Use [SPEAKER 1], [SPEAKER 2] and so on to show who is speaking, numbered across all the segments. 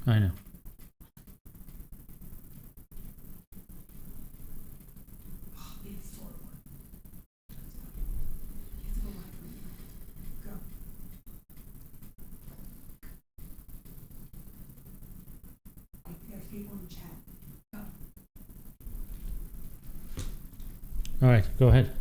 [SPEAKER 1] I know. All right, go ahead.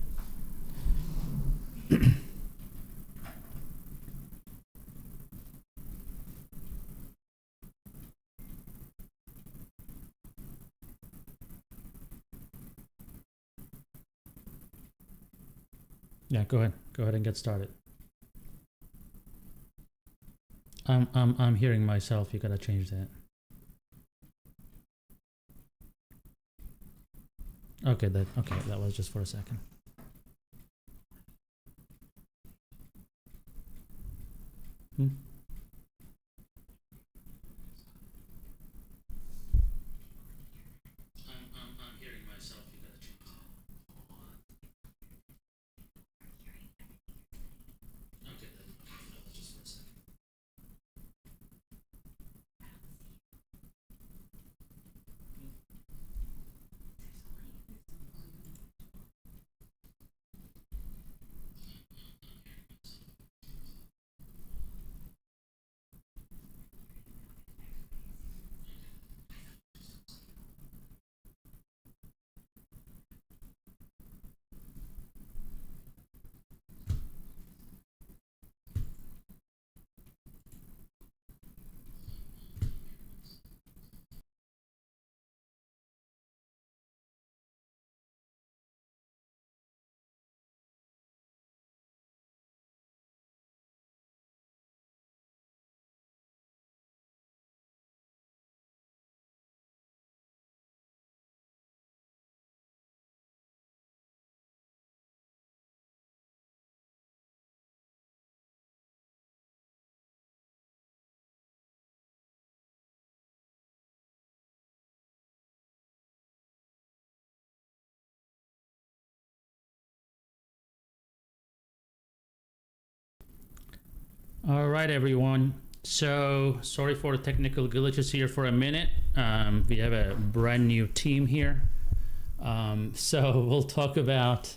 [SPEAKER 1] Yeah, go ahead. Go ahead and get started. I'm hearing myself. You gotta change that. Okay, that was just for a second. Hmm? I'm hearing myself. You gotta change that. Okay, that was just for a second. All right, everyone. So sorry for the technical glitches here for a minute. We have a brand new team here. So we'll talk about.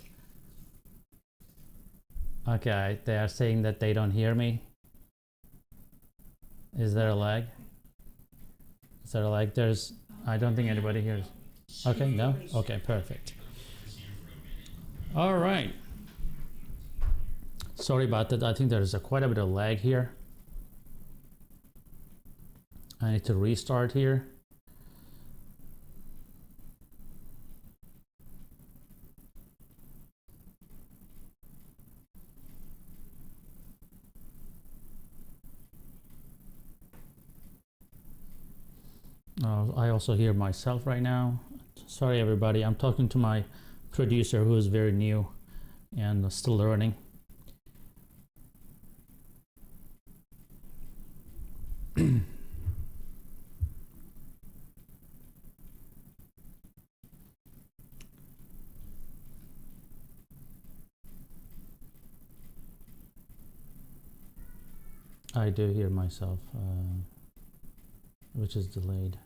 [SPEAKER 1] Okay, they are saying that they don't hear me. Is there a lag? Is there a lag? I don't think anybody hears. Okay, no? Okay, perfect. All right. Sorry about that. I think there's quite a bit of lag here. I need to restart here. I also hear myself right now. Sorry, everybody. I'm talking to my producer who is very new and still learning. I do hear myself, which is delayed.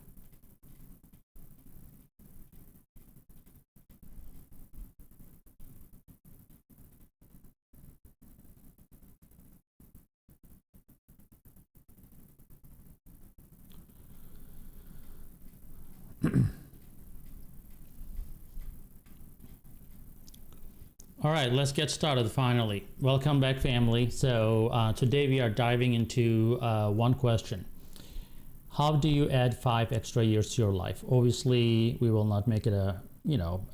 [SPEAKER 1] All right, let's get started finally. Welcome back, family. So today we are diving into one question. How do you add 5 extra years to your life? Obviously, we will not make it a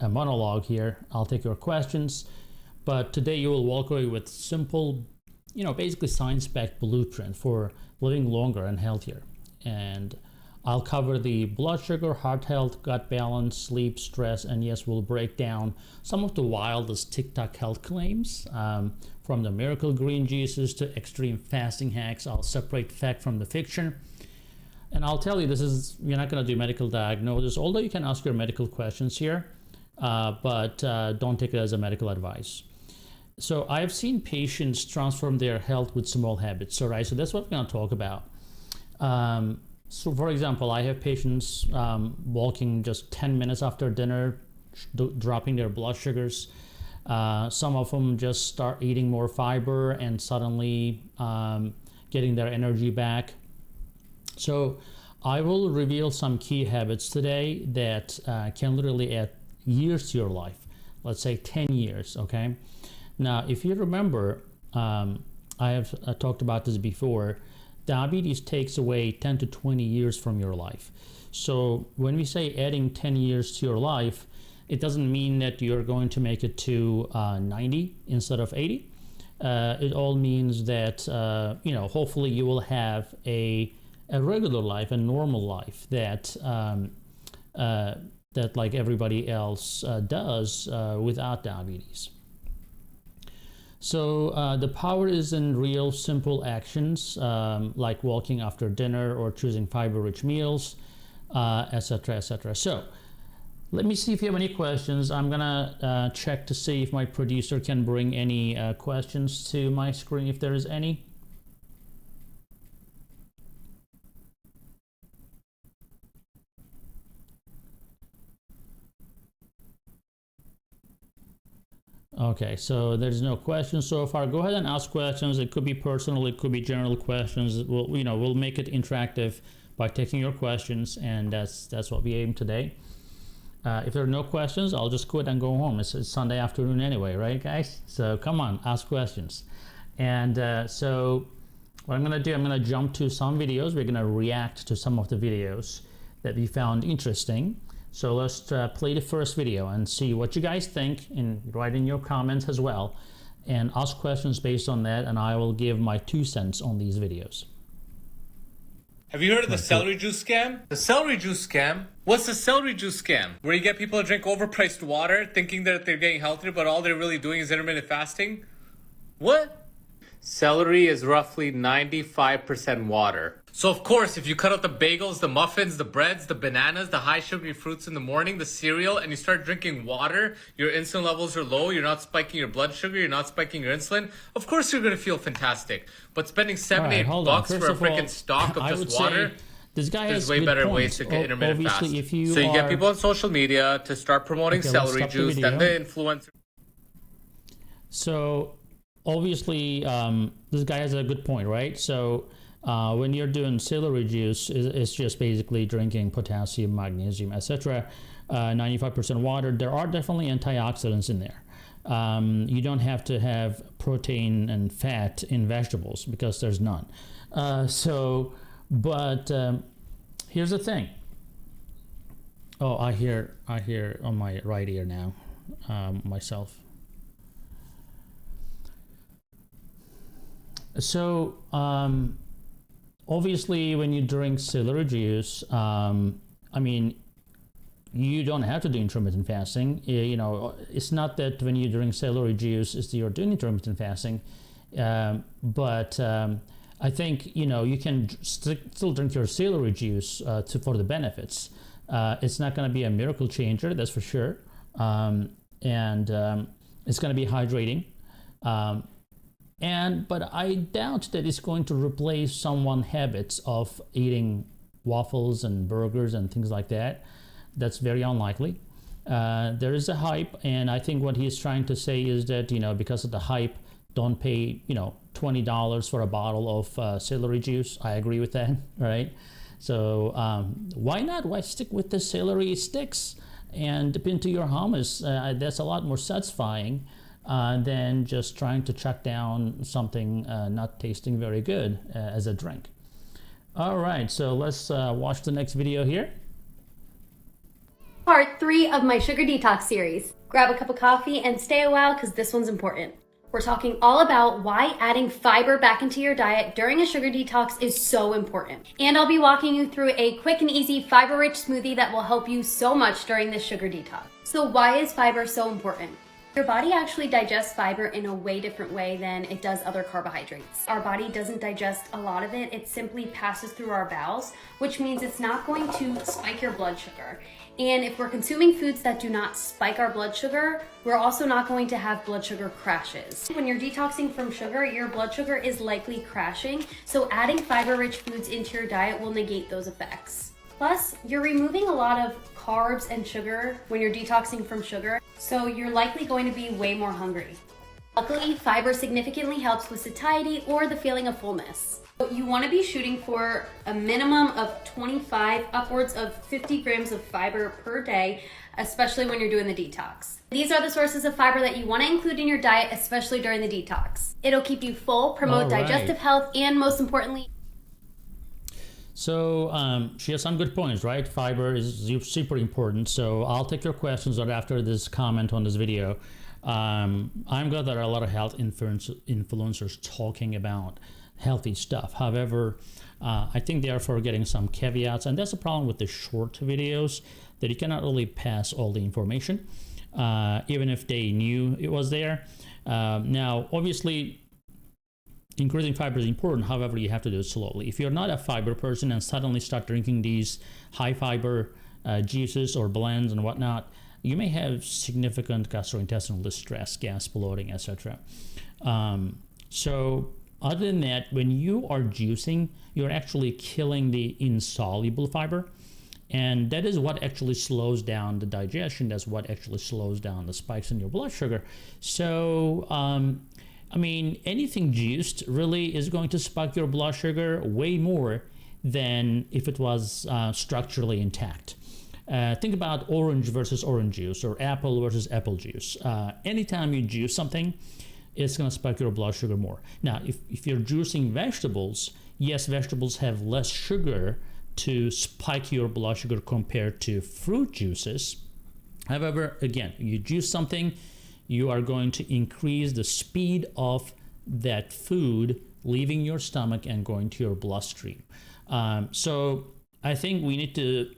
[SPEAKER 1] monologue here. I'll take your questions, but today you will walk away with simple, basically science-backed blueprint for living longer and healthier. And I'll cover the blood sugar, heart health, gut balance, sleep, stress, and yes, we'll break down some of the wildest TikTok health claims, from the miracle green juices to extreme fasting hacks. I'll separate fact from the fiction. And I'll tell you, we're not going to do medical diagnosis, although you can ask your medical questions here, but don't take it as a medical advice. So I've seen patients transform their health with small habits. So that's what we're going to talk about. So for example, I have patients walking just 10 minutes after dinner, dropping their blood sugars. Some of them just start eating more fiber and suddenly getting their energy back. So I will reveal some key habits today that can literally add years to your life. Let's say 10 years, okay? Now, if you remember, I have talked about this before, diabetes takes away 10 to 20 years from your life. So when we say adding 10 years to your life, it doesn't mean that you're going to make it to 90 instead of 80. It all means that, hopefully you will have a regular life, a normal life that that like everybody else does without diabetes. So the power is in real simple actions like walking after dinner or choosing fiber-rich meals, etc., etc. So let me see if you have any questions. I'm gonna check to see if my producer can bring any questions to my screen, if there is any. Okay, so there's no questions so far. Go ahead and ask questions. It could be personal, it could be general questions. We'll make it interactive by taking your questions, and that's what we aim today. If there are no questions, I'll just quit and go home. It's Sunday afternoon anyway, right, guys? So come on, ask questions. And so what I'm gonna do, I'm gonna jump to some videos. We're gonna react to some of the videos that we found interesting. So let's play the first video and see what you guys think, and write in your comments as well, and ask questions based on that, and I will give my 2 cents on these videos.
[SPEAKER 2] Have you heard of the celery juice scam? The celery juice scam? What's the celery juice scam? Where you get people to drink overpriced water thinking that they're getting healthier, but all they're really doing is intermittent fasting? What? Celery is roughly 95% water. So of course, if you cut out the bagels, the muffins, the breads, the bananas, the high sugary fruits in the morning, the cereal, and you start drinking water, your insulin levels are low, you're not spiking your blood sugar, you're not spiking your insulin, of course you're going to feel fantastic. But spending $7-8 for a freaking stock of just water,
[SPEAKER 1] this guy
[SPEAKER 2] there's
[SPEAKER 1] has
[SPEAKER 2] way
[SPEAKER 1] good
[SPEAKER 2] better
[SPEAKER 1] points.
[SPEAKER 2] ways to get intermittent fast.
[SPEAKER 1] If
[SPEAKER 2] So you get people on social media to start promoting celery juice, then the influencer.
[SPEAKER 1] So obviously this guy has a good point, right? So when you're doing celery juice, it's just basically drinking potassium, magnesium, etc. 95% water. There are definitely antioxidants in there. You don't have to have protein and fat in vegetables because there's none. But here's the thing. Oh, I hear on my right ear now, myself. So obviously when you drink celery juice, I mean, you don't have to do intermittent fasting. It's not that when you drink celery juice you're doing intermittent fasting, but I think you can still drink your celery juice for the benefits. It's not going to be a miracle changer, that's for sure, and it's going to be hydrating. But I doubt that it's going to replace someone's habits of eating waffles and burgers and things like that. That's very unlikely. There is a hype, and I think what he's trying to say is that, because of the hype, don't pay, $20 for a bottle of celery juice. I agree with that, right? So why not? Why stick with the celery sticks and dip into your hummus? That's a lot more satisfying than just trying to chuck down something not tasting very good as a drink. All right, so let's watch the next video here.
[SPEAKER 3] Part 3 of my sugar detox series. Grab a cup of coffee and stay a while because this one's important. We're talking all about why adding fiber back into your diet during a sugar detox is so important. And I'll be walking you through a quick and easy fiber-rich smoothie that will help you so much during this sugar detox. So why is fiber so important? Your body actually digests fiber in a way different way than it does other carbohydrates. Our body doesn't digest a lot of it. It simply passes through our bowels, which means it's not going to spike your blood sugar. And if we're consuming foods that do not spike our blood sugar, we're also not going to have blood sugar crashes. When you're detoxing from sugar, your blood sugar is likely crashing, so adding fiber-rich foods into your diet will negate those effects. Plus, you're removing a lot of carbs and sugar when you're detoxing from sugar, so you're likely going to be way more hungry. Luckily, fiber significantly helps with satiety or the feeling of fullness. You want to be shooting for a minimum of 25, upwards of 50 grams of fiber per day, especially when you're doing the detox. These are the sources of fiber that you want to include in your diet, especially during the detox. It'll keep you full, promote digestive health, and most importantly,
[SPEAKER 1] so she has some good points, right? Fiber is super important. So I'll take your questions right after this comment on this video. I'm glad there are a lot of health influencers talking about healthy stuff. However, I think they are forgetting some caveats, and that's a problem with the short videos, that you cannot really pass all the information, even if they knew it was there. Now, obviously, increasing fiber is important. However, you have to do it slowly. If you're not a fiber person and suddenly start drinking these high fiber juices or blends and whatnot, you may have significant gastrointestinal distress, gas, bloating, etc. So other than that, when you are juicing, you're actually killing the insoluble fiber. And that is what actually slows down the digestion. That's what actually slows down the spikes in your blood sugar. So, I mean, anything juiced really is going to spike your blood sugar way more than if it was structurally intact. Think about orange versus orange juice or apple versus apple juice. Anytime you juice something, it's going to spike your blood sugar more. Now, if you're juicing vegetables, yes, vegetables have less sugar to spike your blood sugar compared to fruit juices. However, again, you juice something, you are going to increase the speed of that food leaving your stomach and going to your bloodstream. So I think we need to,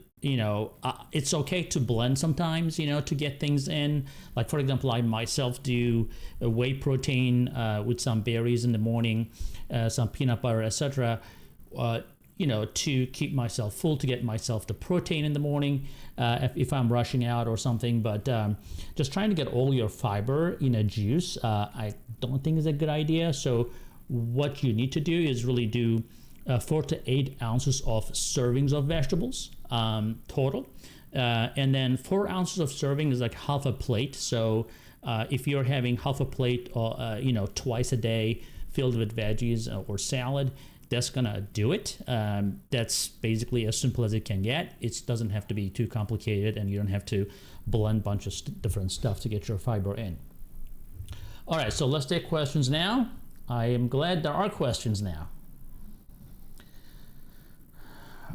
[SPEAKER 1] it's okay to blend sometimes, to get things in. Like, for example, I myself do a whey protein with some berries in the morning, some peanut butter, etc., to keep myself full, to get myself the protein in the morning if I'm rushing out or something. But just trying to get all your fiber in a juice, I don't think is a good idea. So what you need to do is really do 4 to 8 ounces of servings of vegetables total. And then 4 ounces of serving is like half a plate. So if you're having half a plate, twice a day filled with veggies or salad, that's gonna do it. That's basically as simple as it can get. It doesn't have to be too complicated, and you don't have to blend a bunch of different stuff to get your fiber in. All right, so let's take questions now. I am glad there are questions now.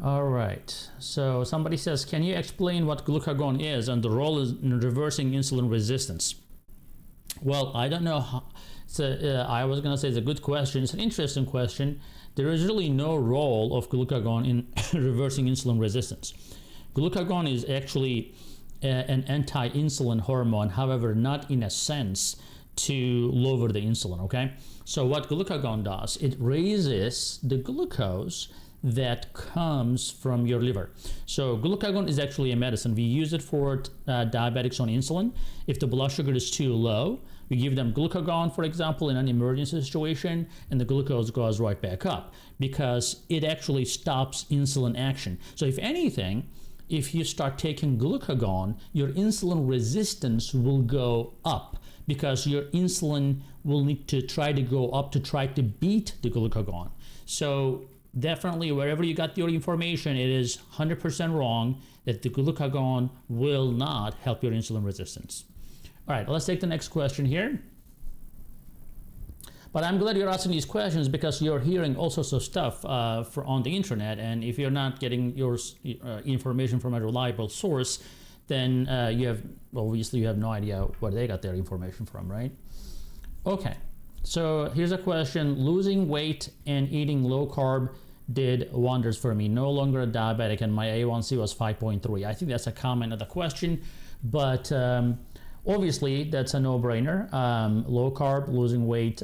[SPEAKER 1] All right, so somebody says, can you explain what glucagon is and the role in reversing insulin resistance? Well, I don't know how, I was gonna say it's a good question. It's an interesting question. There is really no role of glucagon in reversing insulin resistance. Glucagon is actually an anti-insulin hormone, however, not in a sense to lower the insulin, okay? So what glucagon does, it raises the glucose that comes from your liver. So glucagon is actually a medicine. We use it for diabetics on insulin. If the blood sugar is too low, we give them glucagon, for example, in an emergency situation, and the glucose goes right back up because it actually stops insulin action. So if anything, if you start taking glucagon, your insulin resistance will go up because your insulin will need to try to go up to try to beat the glucagon. So definitely, wherever you got your information, it is 100% wrong that the glucagon will not help your insulin resistance. All right, let's take the next question here. But I'm glad you're asking these questions because you're hearing all sorts of stuff on the internet, and if you're not getting your information from a reliable source, then you have no idea where they got their information from, right? Okay, so here's a question. Losing weight and eating low carb did wonders for me. No longer a diabetic, and my A1C was 5.3. I think that's a comment of the question, but Obviously, that's a no-brainer. Low carb, losing weight.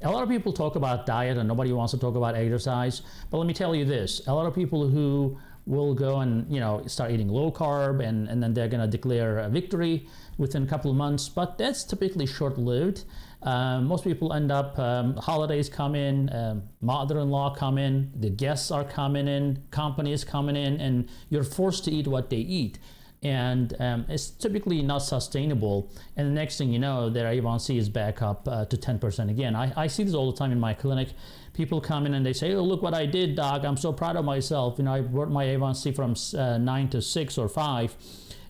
[SPEAKER 1] A lot of people talk about diet and nobody wants to talk about exercise. But let me tell you this, a lot of people who will go and start eating low carb and then they're going to declare a victory within a couple of months, but that's typically short-lived. Most people end up, holidays come in, mother-in-law come in, the guests are coming in, companies coming in, and you're forced to eat what they eat. And it's typically not sustainable. And the next thing you know, their A1C is back up to 10% again. I see this all the time in my clinic. People come in and they say, oh, look what I did, doc. I'm so proud of myself. I brought my A1C from 9 to 6 or 5.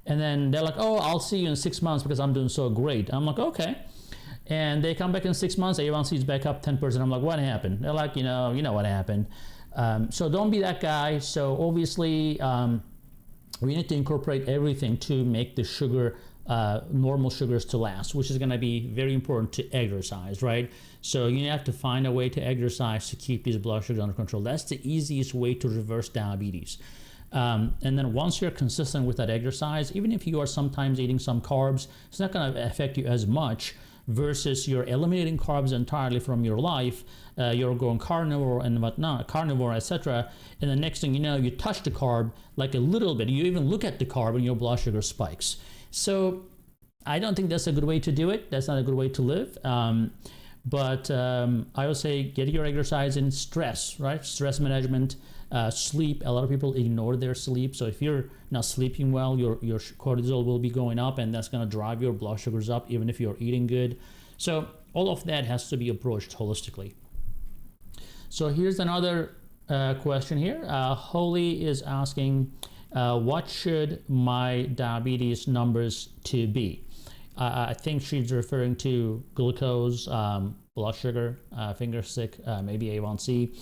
[SPEAKER 1] And then they're like, oh, I'll see you in 6 months because I'm doing so great. I'm like, okay. And they come back in 6 months, A1C is back up 10%. I'm like, what happened? They're like, you know what happened. So don't be that guy. So obviously, we need to incorporate everything to make the sugar, normal sugars to last, which is going to be very important to exercise, right? So you have to find a way to exercise to keep these blood sugars under control. That's the easiest way to reverse diabetes. And then once you're consistent with that exercise, even if you are sometimes eating some carbs, it's not going to affect you as much versus you're eliminating carbs entirely from your life. You're going carnivore and whatnot, carnivore, etc. And the next thing you know, you touch the carb like a little bit. You even look at the carb and your blood sugar spikes. So I don't think that's a good way to do it. That's not a good way to live. But I would say get your exercise in. Stress, right? Stress management, sleep. A lot of people ignore their sleep. So if you're not sleeping well, your cortisol will be going up, and that's going to drive your blood sugars up even if you're eating good. So all of that has to be approached holistically. So here's another question here. Holly is asking, what should my diabetes numbers to be? I think she's referring to glucose, blood sugar, finger stick, maybe A1C.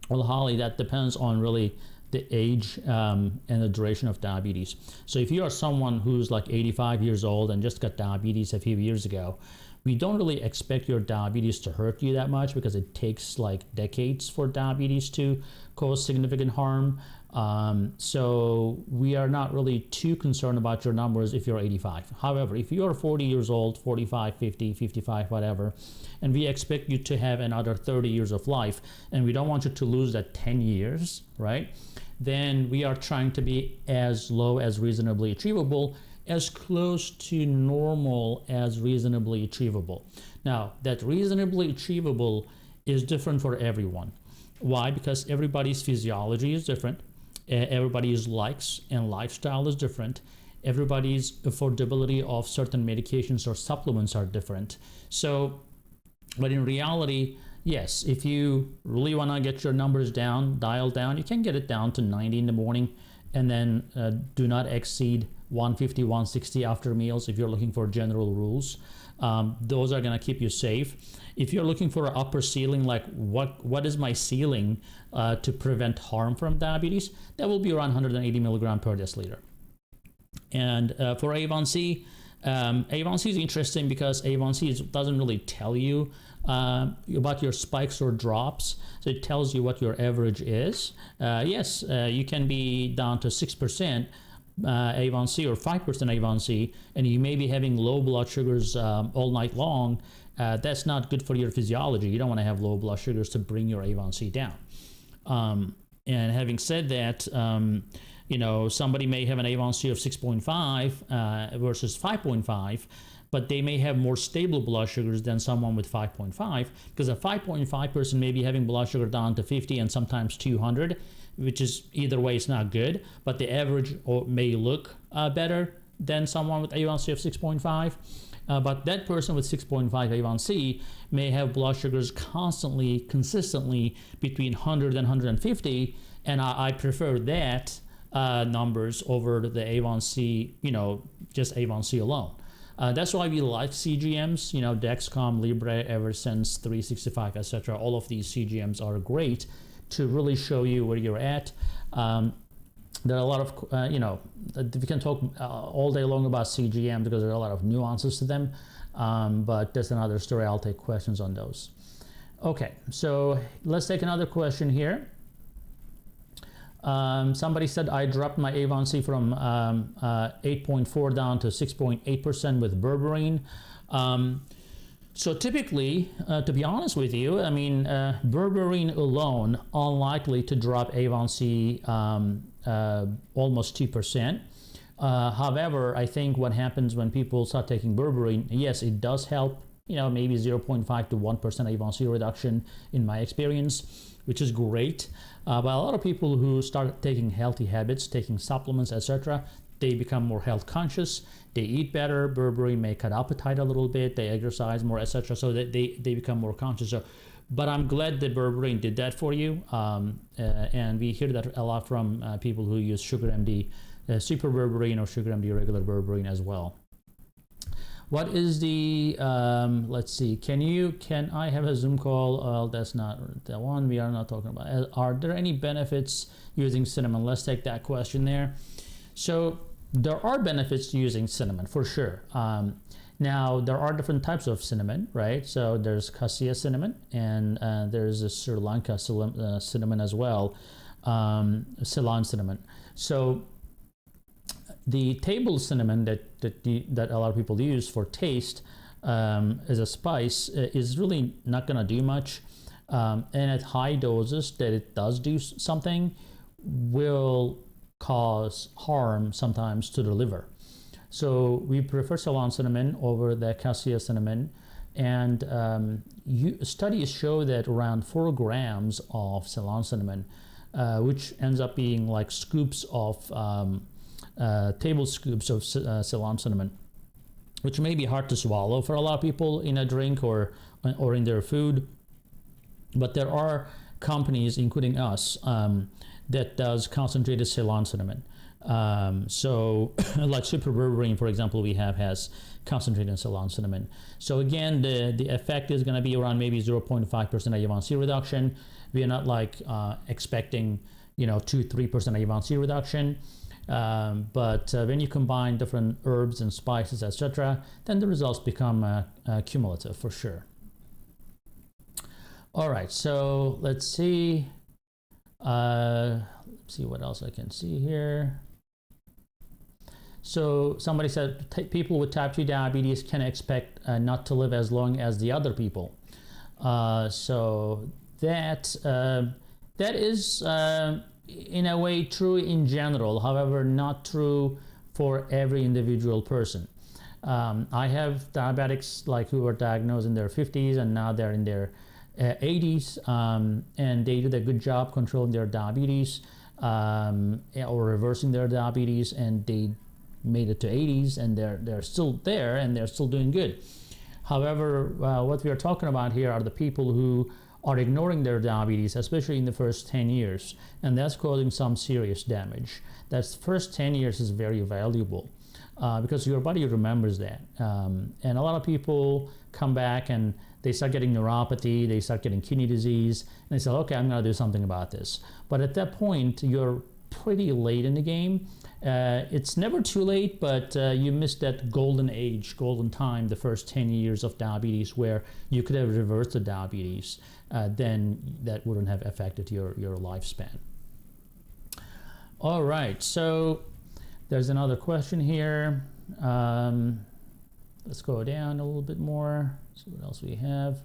[SPEAKER 1] Well, Holly, that depends on really the age and the duration of diabetes. So if you are someone who's like 85 years old and just got diabetes a few years ago, we don't really expect your diabetes to hurt you that much because it takes like decades for diabetes to cause significant harm. So we are not really too concerned about your numbers if you're 85. However, if you're 40 years old, 45, 50, 55, whatever, and we expect you to have another 30 years of life, and we don't want you to lose that 10 years, right? Then we are trying to be as low as reasonably achievable, as close to normal as reasonably achievable. Now, that reasonably achievable is different for everyone. Why? Because everybody's physiology is different. Everybody's likes and lifestyle is different. Everybody's affordability of certain medications or supplements are different. So, but in reality, yes, if you really want to get your numbers down, dial down, you can get it down to 90 in the morning, and then do not exceed 150, 160 after meals if you're looking for general rules. Those are going to keep you safe. If you're looking for an upper ceiling, like what is my ceiling to prevent harm from diabetes, that will be around 180 milligram per deciliter. And for A1C, A1C is interesting because A1C doesn't really tell you about your spikes or drops. So it tells you what your average is. Yes, you can be down to 6% A1C or 5% A1C, and you may be having low blood sugars all night long. That's not good for your physiology. You don't want to have low blood sugars to bring your A1C down. And having said that, somebody may have an A1C of 6.5 versus 5.5, but they may have more stable blood sugars than someone with 5.5, because a 5.5 person may be having blood sugar down to 50 and sometimes 200, which is either way, it's not good, but the average may look better than someone with A1C of 6.5. But that person with 6.5 A1C may have blood sugars consistently between 100 and 150, and I prefer that numbers over the A1C, just A1C alone. That's why we like CGMs, Dexcom, Libre, Eversense, 365, etc. All of these CGMs are great to really show you where you're at. There are a lot of, we can talk all day long about CGM because there are a lot of nuances to them, but that's another story. I'll take questions on those. Okay, so let's take another question here. Somebody said I dropped my A1C from 8.4 down to 6.8% with berberine. So typically, to be honest with you, I mean, berberine alone unlikely to drop A1C almost 2%. However, I think what happens when people start taking berberine, yes, it does help, maybe 0.5 to 1% A1C reduction in my experience, which is great. But a lot of people who start taking healthy habits, taking supplements, etc., they become more health conscious, they eat better, berberine may cut appetite a little bit, they exercise more, etc., so that they become more conscious. So, but I'm glad that berberine did that for you, and we hear that a lot from people who use SugarMD super berberine or SugarMD regular berberine as well. What is the, let's see, can I have a Zoom call? That's not the one we are not talking about. Are there any benefits using cinnamon? Let's take that question there. So there are benefits to using cinnamon for sure. Now there are different types of cinnamon, right? So there's cassia cinnamon and there's a Sri Lanka cinnamon as well, Ceylon cinnamon. So the table cinnamon that a lot of people use for taste as a spice is really not going to do much, and at high doses that it does do something will cause harm sometimes to the liver. So we prefer Ceylon cinnamon over the cassia cinnamon, and studies show that around 4 grams of Ceylon cinnamon, which ends up being like scoops of table scoops of Ceylon cinnamon, which may be hard to swallow for a lot of people in a drink or in their food. But there are companies, including us, that does concentrated Ceylon cinnamon. So like super berberine, for example, we has concentrated Ceylon cinnamon. So again, the effect is going to be around maybe 0.5% A1C reduction. We are not like expecting 2-3% A1C reduction. But when you combine different herbs and spices, etc., then the results become cumulative for sure. All right, so let's see. Let's see what else I can see here. So somebody said people with type 2 diabetes can expect not to live as long as the other people. So that is in a way true in general, however not true for every individual person. I have diabetics like who were diagnosed in their 50s and now they're in their 80s, and they did a good job controlling their diabetes or reversing their diabetes, and they made it to 80s and they're still there and they're still doing good. However, what we are talking about here are the people who are ignoring their diabetes, especially in the first 10 years, and that's causing some serious damage. That first 10 years is very valuable because your body remembers that. And a lot of people come back and they start getting neuropathy, they start getting kidney disease, and they say, okay, I'm gonna do something about this. But at that point, you're pretty late in the game. It's never too late, but you missed that golden age, golden time, the first 10 years of diabetes where you could have reversed the diabetes. Then that wouldn't have affected your lifespan. All right, so there's another question here. Let's go down a little bit more, see what else we have.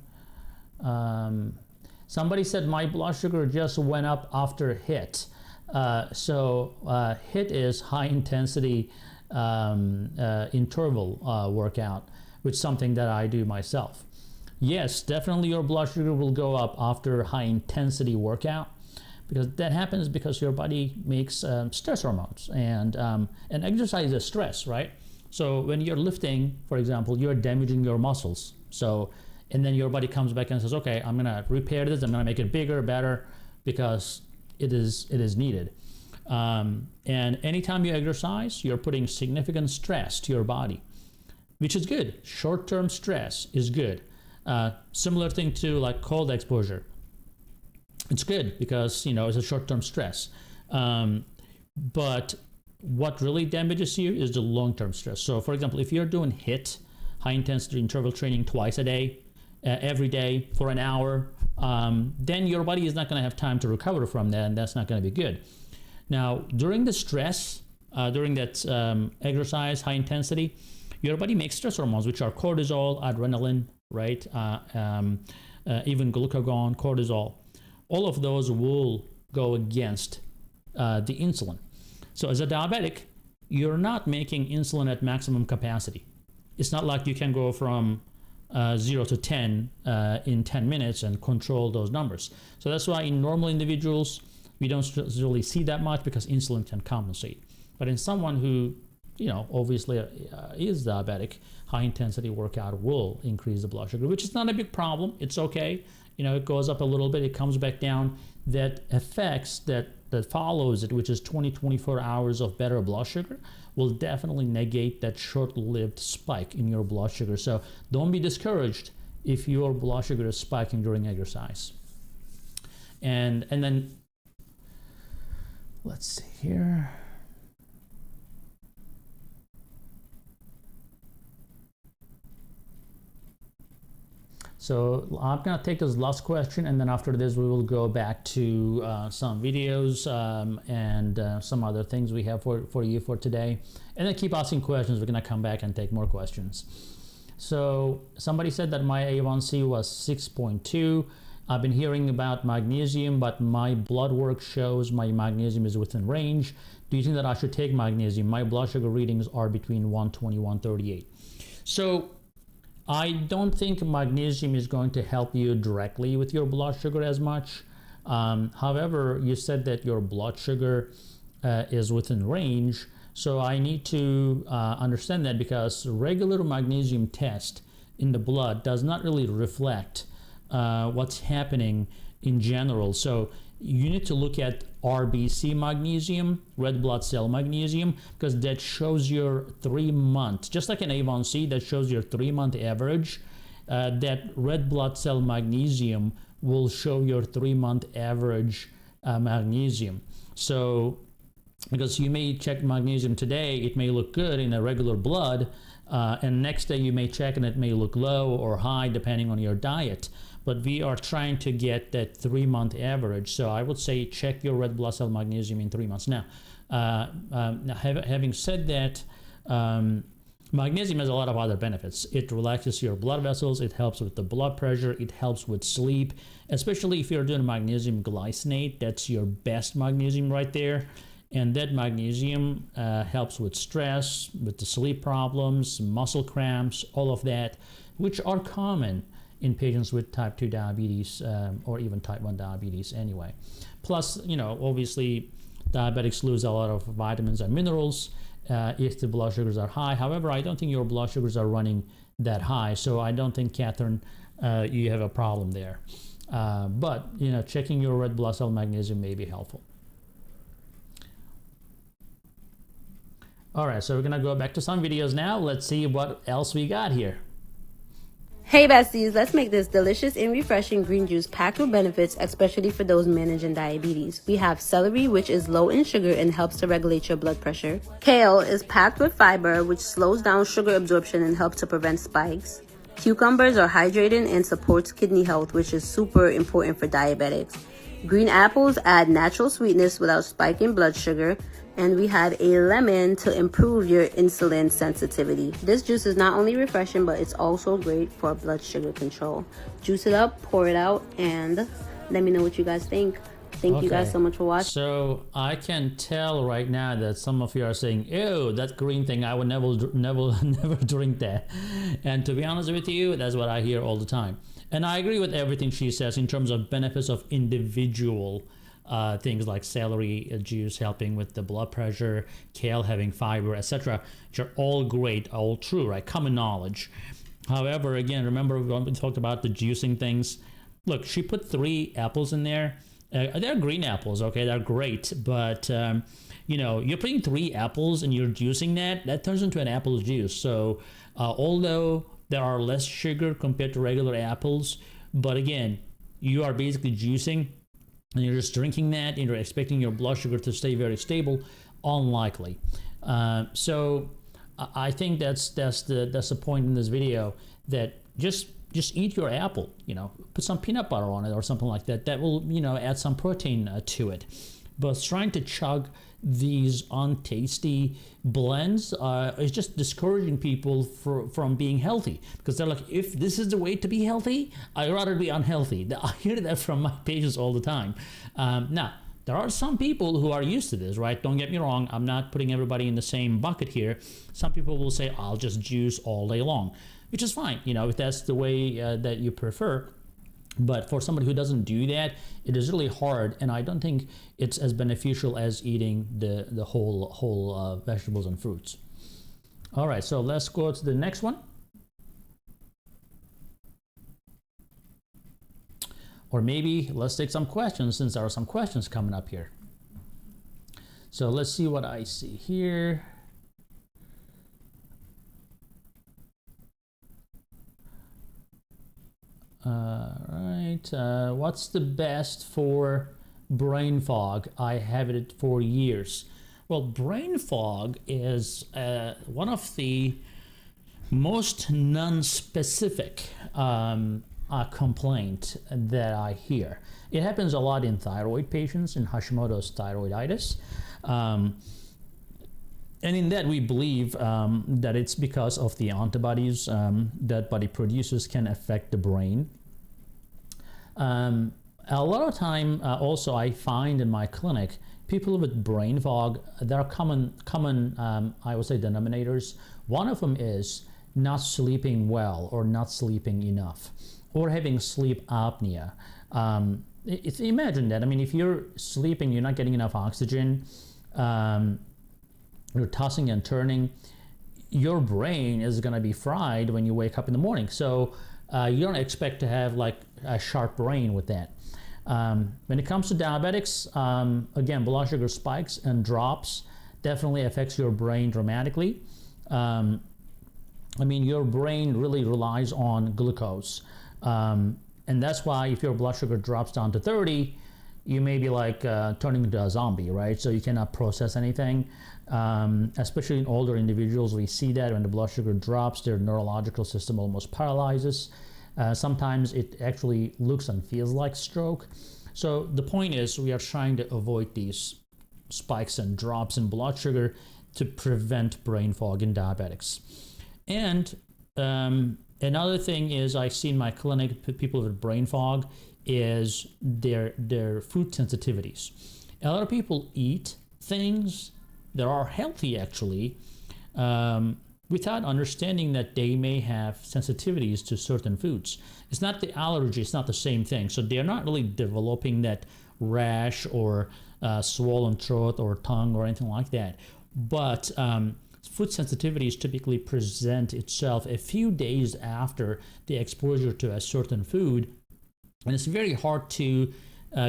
[SPEAKER 1] Somebody said my blood sugar just went up after HIIT. So HIIT is high intensity interval workout, which is something that I do myself. Yes, definitely your blood sugar will go up after high intensity workout, because that happens because your body makes stress hormones, and exercise is stress, right? So when you're lifting, for example, you're damaging your muscles. So, and then your body comes back and says, okay, I'm gonna repair this, I'm gonna make it bigger, better, because it is needed. And anytime you exercise, you're putting significant stress to your body, which is good. Short-term stress is good. Similar thing to like cold exposure. It's good because it's a short-term stress. But what really damages you is the long-term stress. So for example, if you're doing HIIT, high intensity interval training, twice a day, every day for an hour, then your body is not going to have time to recover from that, and that's not going to be good. Now, during the stress, during that exercise, high intensity, your body makes stress hormones, which are cortisol, adrenaline, right? Even glucagon, cortisol. All of those will go against the insulin. So as a diabetic, you're not making insulin at maximum capacity. It's not like you can go from 0 to 10 in 10 minutes and control those numbers. So that's why in normal individuals, we don't really see that much because insulin can compensate. But in someone who, obviously is diabetic, high intensity workout will increase the blood sugar, which is not a big problem. It's okay. It goes up a little bit, it comes back down. That effects that follows it, which is 24 hours of better blood sugar, will definitely negate that short-lived spike in your blood sugar. So don't be discouraged if your blood sugar is spiking during exercise. And then, let's see here. So I'm gonna take this last question, and then after this we will go back to some videos and some other things we have for you for today. And then keep asking questions. We're gonna come back and take more questions. So somebody said that my A1C was 6.2. I've been hearing about magnesium, but my blood work shows my magnesium is within range. Do you think that I should take magnesium? My blood sugar readings are between 120, 138. So I don't think magnesium is going to help you directly with your blood sugar as much. However, you said that your blood sugar is within range. So I need to understand that, because regular magnesium test in the blood does not really reflect what's happening in general. So you need to look at RBC magnesium, red blood cell magnesium, because that shows your 3 month, just like an A1C, that shows your 3-month average. That red blood cell magnesium will show your 3-month average magnesium. So because you may check magnesium today, it may look good in a regular blood, and next day you may check and it may look low or high depending on your diet. But we are trying to get that 3-month average. So I would say check your red blood cell magnesium in 3 months. Now, having said that, magnesium has a lot of other benefits. It relaxes your blood vessels. It helps with the blood pressure. It helps with sleep, especially if you're doing magnesium glycinate. That's your best magnesium right there. And that magnesium helps with stress, with the sleep problems, muscle cramps, all of that, which are common in patients with type 2 diabetes or even type 1 diabetes anyway. Plus, obviously diabetics lose a lot of vitamins and minerals if the blood sugars are high. However, I don't think your blood sugars are running that high. So I don't think, Catherine, you have a problem there. But, checking your red blood cell magnesium may be helpful. All right, so we're gonna go back to some videos now. Let's see what else we got here.
[SPEAKER 4] Hey besties, let's make this delicious and refreshing green juice packed with benefits, especially for those managing diabetes. We have celery, which is low in sugar and helps to regulate your blood pressure. Kale is packed with fiber, which slows down sugar absorption and helps to prevent spikes. Cucumbers are hydrating and supports kidney health, which is super important for diabetics. Green apples add natural sweetness without spiking blood sugar. And we have a lemon to improve your insulin sensitivity. This juice is not only refreshing, but it's also great for blood sugar control. Juice it up, pour it out, and let me know what you guys think. Thank you guys so much for watching.
[SPEAKER 1] So I can tell right now that some of you are saying, ew, that green thing, I would never drink that. And to be honest with you, that's what I hear all the time. And I agree with everything she says in terms of benefits of individual things like celery juice helping with the blood pressure, kale having fiber, etc., which are all great, all true, right? Common knowledge. However, again, remember when we talked about the juicing things? Look, she put 3 apples in there. They're green apples, okay? They're great, but you're putting 3 apples and you're juicing that turns into an apple juice. So although there are less sugar compared to regular apples, but again, you are basically juicing and you're just drinking that and you're expecting your blood sugar to stay very stable. Unlikely. So I think that's the point in this video, that just eat your apple, put some peanut butter on it or something like that. That will, add some protein to it. but trying to chug these untasty blends is just discouraging people from being healthy, because they're like, if this is the way to be healthy, I'd rather be unhealthy. I hear that from my patients all the time. Now, there are some people who are used to this, right? Don't get me wrong. I'm not putting everybody in the same bucket here. Some people will say, I'll just juice all day long, which is fine, if that's the way that you prefer. But for somebody who doesn't do that, it is really hard, and I don't think it's as beneficial as eating the whole vegetables and fruits. All right, so let's go to the next one. Or maybe let's take some questions, since there are some questions coming up here. So let's see what I see here. What's the best for brain fog? I have it for years. Well, brain fog is one of the most non-specific complaint that I hear. It happens a lot in thyroid patients, in Hashimoto's thyroiditis. And in that, we believe that it's because of the antibodies that body produces can affect the brain. A lot of time, also, I find in my clinic, people with brain fog, there are common I would say, denominators. One of them is not sleeping well or not sleeping enough, or having sleep apnea. Imagine that. I mean, if you're sleeping, you're not getting enough oxygen, you're tossing and turning, your brain is going to be fried when you wake up in the morning. So you don't expect to have like a sharp brain with that. When it comes to diabetics, again, blood sugar spikes and drops definitely affects your brain dramatically. I mean, your brain really relies on glucose. And that's why if your blood sugar drops down to 30, you may be like turning into a zombie, right? So you cannot process anything. Especially in older individuals, we see that when the blood sugar drops, their neurological system almost paralyzes. Sometimes it actually looks and feels like stroke. So the point is, we are trying to avoid these spikes and drops in blood sugar to prevent brain fog in diabetics. And another thing is, I see in my clinic, people with brain fog, is their food sensitivities. A lot of people eat things that are healthy, actually, without understanding that they may have sensitivities to certain foods. It's not the allergy, it's not the same thing. So they're not really developing that rash or swollen throat or tongue or anything like that. But food sensitivities typically present itself a few days after the exposure to a certain food, and it's very hard to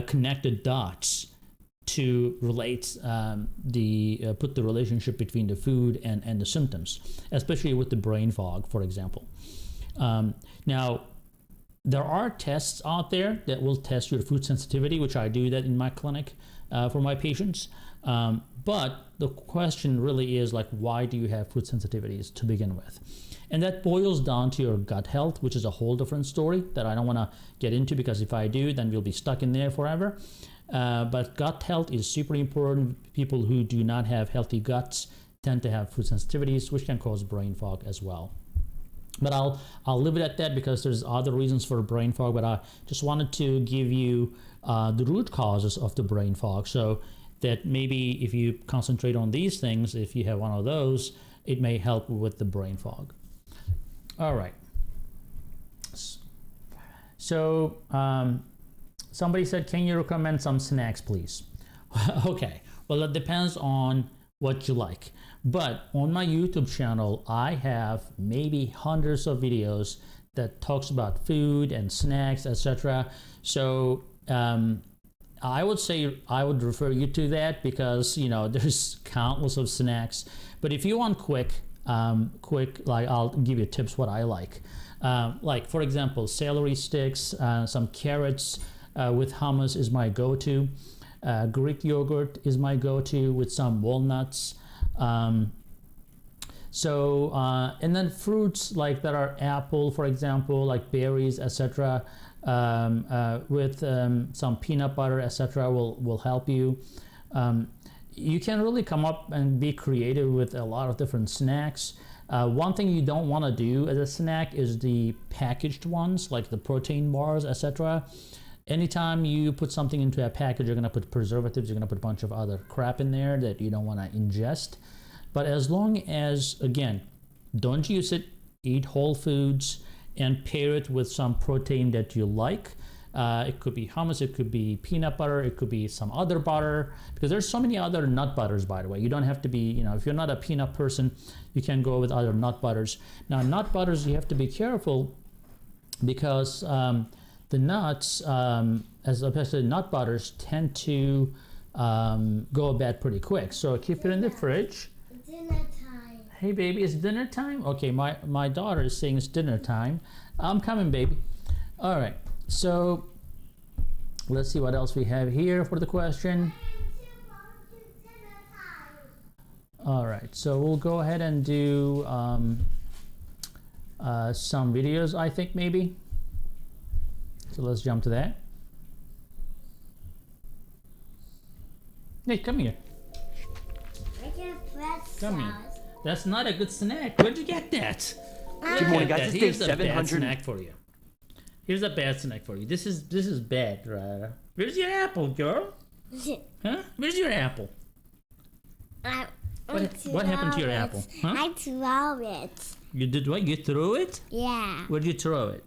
[SPEAKER 1] connect the dots to relate put the relationship between the food and the symptoms, especially with the brain fog, for example. Now, there are tests out there that will test your food sensitivity, which I do that in my clinic for my patients. But the question really is, like, why do you have food sensitivities to begin with? And that boils down to your gut health, which is a whole different story that I don't want to get into, because if I do, then we'll be stuck in there forever. But gut health is super important. People who do not have healthy guts tend to have food sensitivities, which can cause brain fog as well. But I'll leave it at that, because there's other reasons for brain fog, but I just wanted to give you the root causes of the brain fog, so that maybe if you concentrate on these things, if you have one of those, it may help with the brain fog. All right. So somebody said, can you recommend some snacks, please? Okay, well, it depends on what you like. But on my YouTube channel, I have maybe hundreds of videos that talks about food and snacks, etc. So I would say I would refer you to that, because there's countless of snacks. But if you want quick, like, I'll give you tips what I like. Like, for example, celery sticks, some carrots with hummus is my go-to. Greek yogurt is my go-to with some walnuts. And then fruits like that are apple, for example, like berries, etc. With some peanut butter, etc. will help you. You can really come up and be creative with a lot of different snacks. One thing you don't want to do as a snack is the packaged ones, like the protein bars, etc. Anytime you put something into a package, you're going to put preservatives, you're going to put a bunch of other crap in there that you don't want to ingest. But as long as, again, don't use it, eat whole foods, and pair it with some protein that you like. It could be hummus, it could be peanut butter, it could be some other butter, because there's so many other nut butters, by the way. You don't have to be, if you're not a peanut person, you can go with other nut butters. Now, nut butters, you have to be careful because the nuts, as opposed to nut butters, tend to go bad pretty quick. So keep it in the fridge.
[SPEAKER 5] Dinner time.
[SPEAKER 1] Hey, baby, it's dinner time? Okay, my daughter is saying it's dinner time. I'm coming, baby. All right. So let's see what else we have here for the question. All right, so we'll go ahead and do some videos, I think, maybe. So let's jump to that. Hey, come here.
[SPEAKER 5] I get bread
[SPEAKER 1] Come here.
[SPEAKER 5] sauce.
[SPEAKER 1] That's not a good snack. Where'd you get that?
[SPEAKER 6] Good morning, guys. It's day
[SPEAKER 1] Here's a bad
[SPEAKER 6] 700.
[SPEAKER 1] snack for you. Here's a bad snack for you. This is bad, right? Where's your apple, girl? Huh? Where's your apple? What happened to your apple? Huh?
[SPEAKER 5] I throw it.
[SPEAKER 1] You did what? You threw it?
[SPEAKER 5] Yeah.
[SPEAKER 1] Where'd you throw it?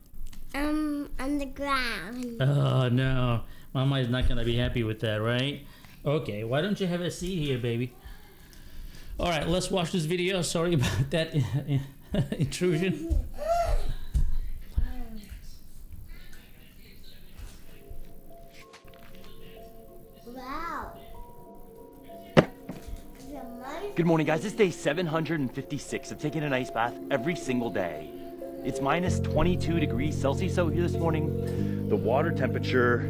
[SPEAKER 5] On the ground.
[SPEAKER 1] Oh no, Mama is not gonna be happy with that, right? Okay, why don't you have a seat here, baby? All right, let's watch this video. Sorry about that intrusion.
[SPEAKER 5] Wow.
[SPEAKER 6] Good morning, guys. It's day 756 of taking an ice bath every single day. It's minus 22 degrees Celsius out here this morning. The water temperature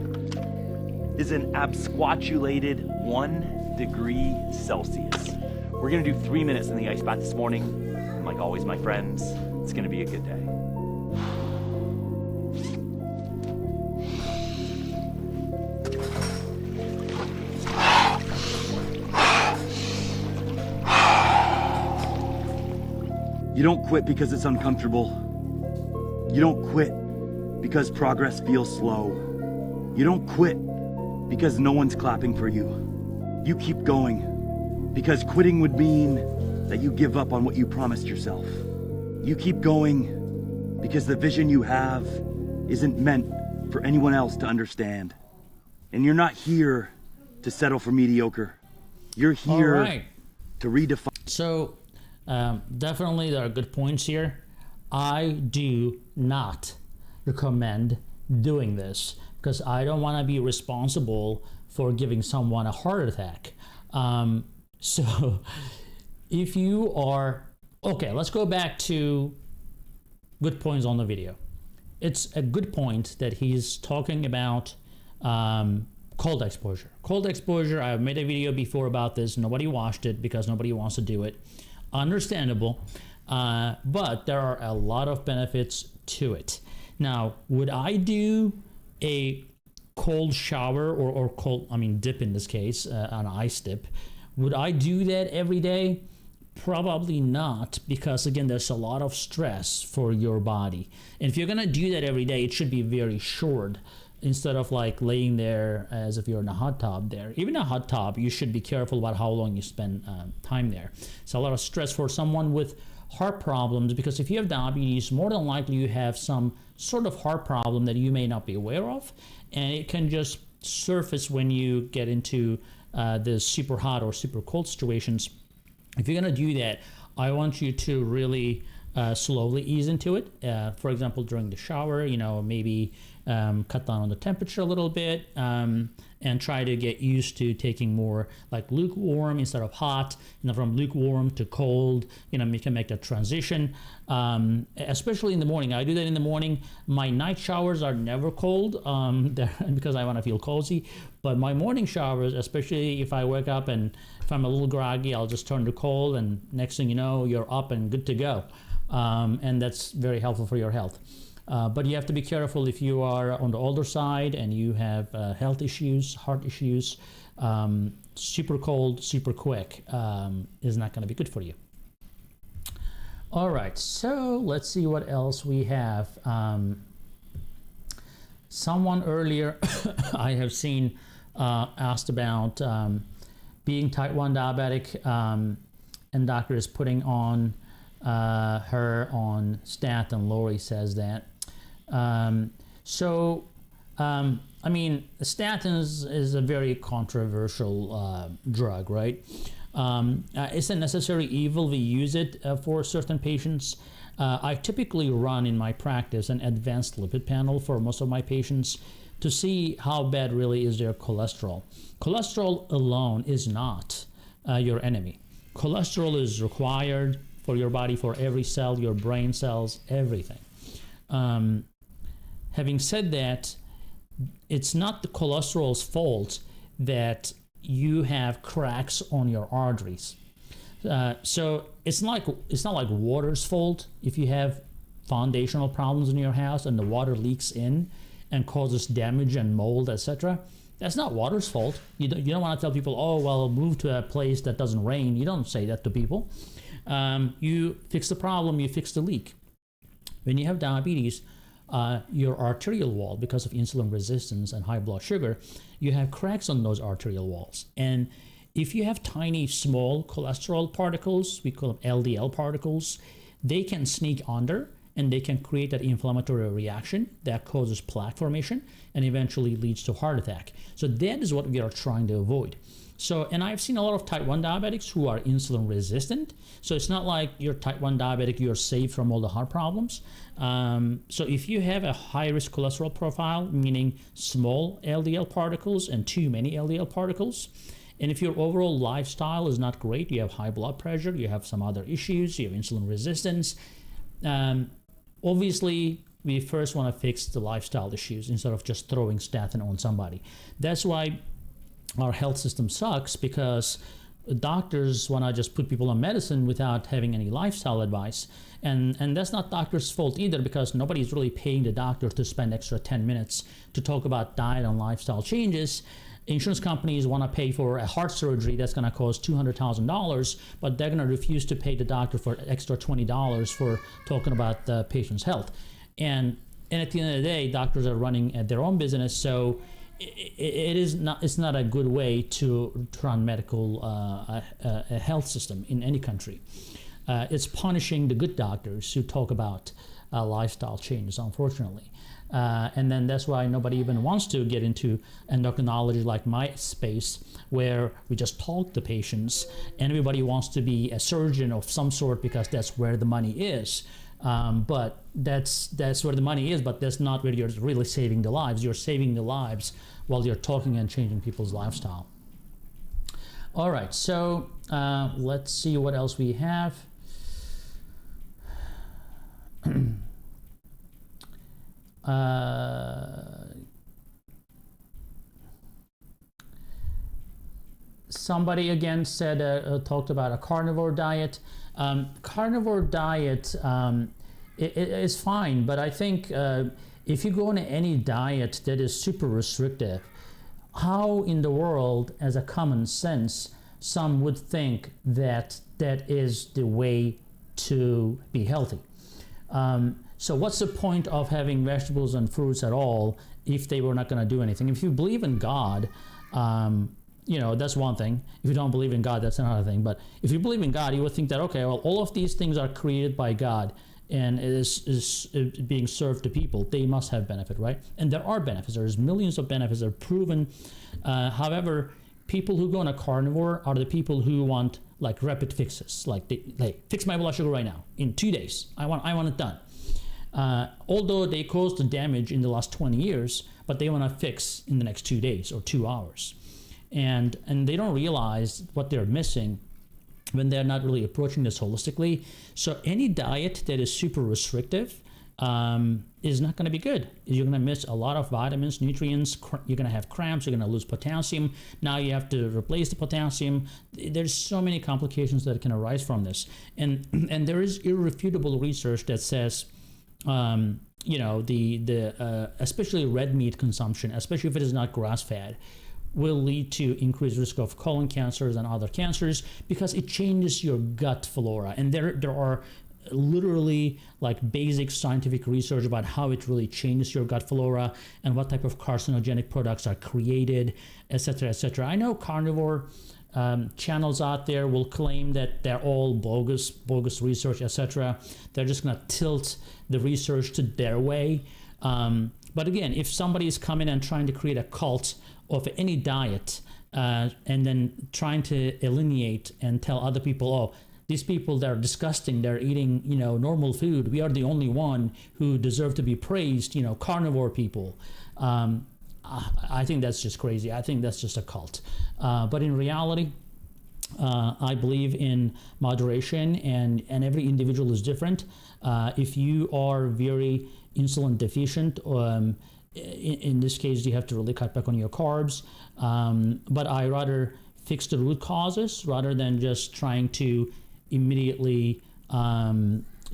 [SPEAKER 6] is an absquatulated 1 degree Celsius. We're gonna do 3 minutes in the ice bath this morning. And like always, my friends, it's gonna be a good day.
[SPEAKER 7] You don't quit because it's uncomfortable. You don't quit because progress feels slow. You don't quit because no one's clapping for you. You keep going because quitting would mean that you give up on what you promised yourself. You keep going because the vision you have isn't meant for anyone else to understand. And you're not here to settle for mediocre. You're here
[SPEAKER 1] All right.
[SPEAKER 7] to redefine.
[SPEAKER 1] So definitely there are good points here. I do not recommend doing this because I don't want to be responsible for giving someone a heart attack. So if you are, okay, let's go back to good points on the video. It's a good point that he's talking about cold exposure. Cold exposure, I've made a video before about this. Nobody watched it because nobody wants to do it. Understandable, but there are a lot of benefits to it. Now, would I do a cold shower or cold, dip in this case, an ice dip? Would I do that every day? Probably not, because again, there's a lot of stress for your body. And if you're gonna do that every day, it should be very short, instead of like laying there as if you're in a hot tub there. Even a hot tub, you should be careful about how long you spend time there. It's a lot of stress for someone with heart problems, because if you have diabetes, more than likely you have some sort of heart problem that you may not be aware of, and it can just surface when you get into the super hot or super cold situations. If you're gonna do that, I want you to really slowly ease into it. For example, during the shower, maybe cut down on the temperature a little bit, and try to get used to taking more like lukewarm instead of hot, from lukewarm to cold. You can make that transition, especially in the morning. I do that in the morning. My night showers are never cold because I want to feel cozy, but my morning showers, especially if I wake up and if I'm a little groggy, I'll just turn to cold, and next thing you know, you're up and good to go. And that's very helpful for your health. But you have to be careful if you are on the older side and you have health issues, heart issues. super cold, super quick is not going to be good for you. All right, so let's see what else we have. Someone earlier I have seen asked about being type 1 diabetic, and doctor is putting on her on statin. Lori says that. I mean, statins is a very controversial drug, right? It's a necessary evil. We use it for certain patients. I typically run in my practice an advanced lipid panel for most of my patients to see how bad really is their cholesterol. Cholesterol alone is not your enemy. Cholesterol is required for your body, for every cell, your brain cells, everything. Having said that, it's not the cholesterol's fault that you have cracks on your arteries. So it's not like water's fault if you have foundational problems in your house and the water leaks in and causes damage and mold, etc. That's not water's fault. You don't want to tell people, oh, well, move to a place that doesn't rain. You don't say that to people. You fix the problem, you fix the leak. When you have diabetes, your arterial wall, because of insulin resistance and high blood sugar, you have cracks on those arterial walls. And if you have tiny, small cholesterol particles, we call them LDL particles, they can sneak under and they can create that inflammatory reaction that causes plaque formation and eventually leads to heart attack. So that is what we are trying to avoid. So, and I've seen a lot of type 1 diabetics who are insulin resistant. So it's not like you're type 1 diabetic, you're safe from all the heart problems. So if you have a high risk cholesterol profile, meaning small LDL particles and too many LDL particles, and if your overall lifestyle is not great, you have high blood pressure, you have some other issues, you have insulin resistance, obviously we first want to fix the lifestyle issues instead of just throwing statin on somebody. That's why our health system sucks, because doctors want to just put people on medicine without having any lifestyle advice. And that's not doctor's fault either, because nobody's really paying the doctor to spend extra 10 minutes to talk about diet and lifestyle changes. Insurance companies want to pay for a heart surgery that's going to cost $200,000, but they're going to refuse to pay the doctor for extra $20 for talking about the patient's health. And at the end of the day, doctors are running their own business, so it's not a good way to run medical a health system in any country. It's punishing the good doctors who talk about lifestyle changes, unfortunately. And then that's why nobody even wants to get into endocrinology like my space, where we just talk to patients and everybody wants to be a surgeon of some sort because that's where the money is. But that's where the money is, but that's not where you're really saving the lives. You're saving the lives while you're talking and changing people's lifestyle. All right, so let's see what else we have. Somebody again said, talked about a carnivore diet. Carnivore diet it is fine, but I think if you go on any diet that is super restrictive, how in the world, as a common sense, some would think that that is the way to be healthy? So what's the point of having vegetables and fruits at all if they were not going to do anything? If you believe in God, that's one thing. If you don't believe in God, that's another thing. But if you believe in God, you would think that, okay, well, all of these things are created by God and it is being served to people. They must have benefit, right? And there are benefits. There's millions of benefits that are proven. However, people who go on a carnivore are the people who want like rapid fixes. Like, they fix my blood sugar right now in 2 days. I want it done. Although they caused the damage in the last 20 years, but they want to fix in the next 2 days or 2 hours. And they don't realize what they're missing when they're not really approaching this holistically. So any diet that is super restrictive is not going to be good. You're going to miss a lot of vitamins, nutrients, you're going to have cramps, you're going to lose potassium. Now you have to replace the potassium. There's so many complications that can arise from this. And there is irrefutable research that says, especially red meat consumption, especially if it is not grass-fed, will lead to increased risk of colon cancers and other cancers because it changes your gut flora. And there are literally like basic scientific research about how it really changes your gut flora and what type of carcinogenic products are created, etc., etc. I know carnivore channels out there will claim that they're all bogus research, etc. They're just going to tilt the research to their way. But again, if somebody is coming and trying to create a cult of any diet and then trying to alienate and tell other people, oh, these people, they're disgusting, they're eating, normal food, we are the only one who deserve to be praised, carnivore people. I think that's just crazy. I think that's just a cult. But in reality, I believe in moderation, and every individual is different. If you are very insulin deficient, in this case, you have to really cut back on your carbs. But I rather fix the root causes rather than just trying to immediately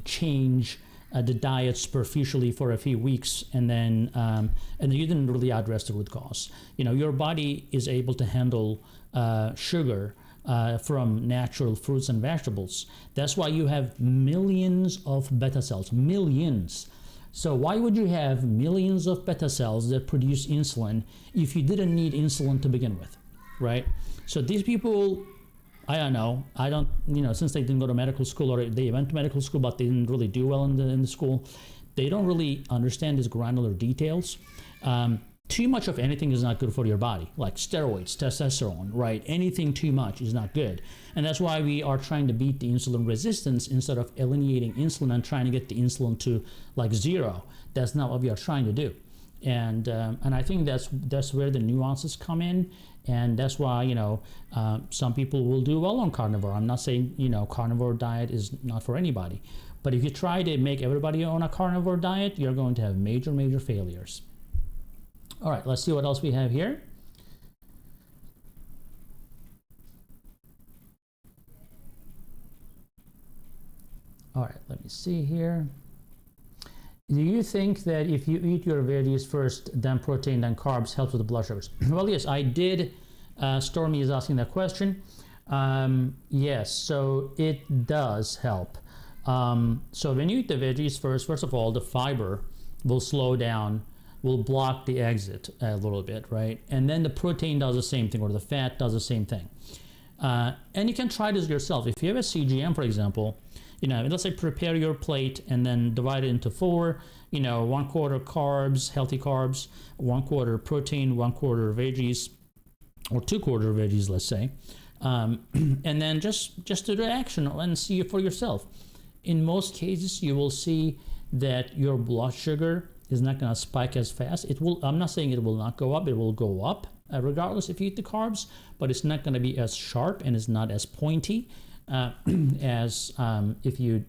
[SPEAKER 1] change the diet superficially for a few weeks, and then you didn't really address the root cause. Your body is able to handle sugar from natural fruits and vegetables. That's why you have millions of beta cells, millions. So why would you have millions of beta cells that produce insulin if you didn't need insulin to begin with, right? So these people, I don't know, since they didn't go to medical school, or they went to medical school but they didn't really do well in the school, they don't really understand these granular details. Too much of anything is not good for your body, like steroids, testosterone, right? Anything too much is not good. And that's why we are trying to beat the insulin resistance instead of eliminating insulin and trying to get the insulin to like zero. That's not what we are trying to do. And I think that's where the nuances come in. And that's why, some people will do well on carnivore. I'm not saying, carnivore diet is not for anybody. But if you try to make everybody on a carnivore diet, you're going to have major, major failures. All right, let's see what else we have here. All right, let me see here. Do you think that if you eat your veggies first, then protein, then carbs, helps with the blood sugars? Well, yes, I did. Stormy is asking that question. Yes, so it does help. So when you eat the veggies first of all, the fiber will slow down, will block the exit a little bit, right? And then the protein does the same thing, or the fat does the same thing. And you can try this yourself. If you have a CGM, for example, let's say prepare your plate and then divide it into 4, 1/4 carbs, healthy carbs, 1/4 protein, 1/4 veggies, or 2/4 veggies, let's say. And then just do the action and see it for yourself. In most cases, you will see that your blood sugar is not going to spike as fast. It will. I'm not saying it will not go up. It will go up regardless if you eat the carbs, but it's not going to be as sharp and it's not as pointy as if you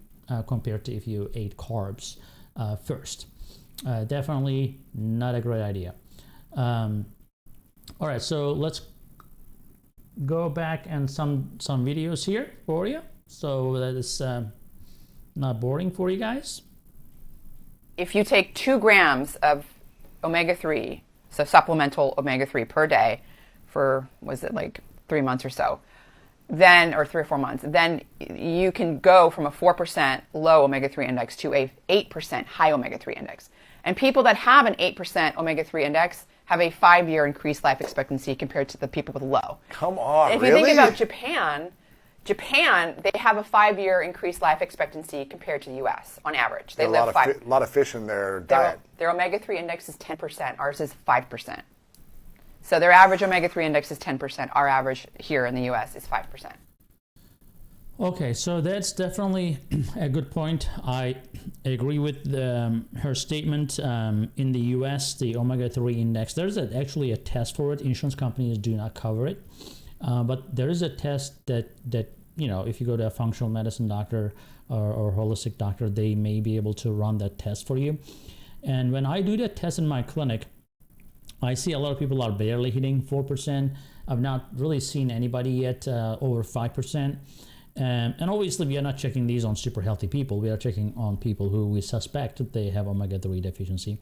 [SPEAKER 1] compared to if you ate carbs first. Definitely not a great idea. All right, so let's go back and some videos here for you, so that it's not boring for you guys.
[SPEAKER 8] If you take 2 grams of omega-3, so supplemental omega-3 per day for, was it like 3 months or so, then, or 3 or 4 months, then you can go from a 4% low omega-3 index to a 8% high omega-3 index. And people that have an 8% omega-3 index have a 5-year increased life expectancy compared to the people with low.
[SPEAKER 9] Come on,
[SPEAKER 8] if
[SPEAKER 9] really?
[SPEAKER 8] you think about Japan, they have a 5-year increased life expectancy compared to the U.S. on average. They live
[SPEAKER 9] a lot of fish in their diet.
[SPEAKER 8] Their omega-3 index is 10%. Ours is 5%. So their average omega-3 index is 10%. Our average here in the U.S. is 5%.
[SPEAKER 1] Okay, so that's definitely a good point. I agree with her statement. In the U.S., the omega-3 index, there's actually a test for it. Insurance companies do not cover it. But there is a test that if you go to a functional medicine doctor or holistic doctor, they may be able to run that test for you. And when I do that test in my clinic, I see a lot of people are barely hitting 4%. I've not really seen anybody yet over 5%. And obviously, we are not checking these on super healthy people. We are checking on people who we suspect that they have omega-3 deficiency.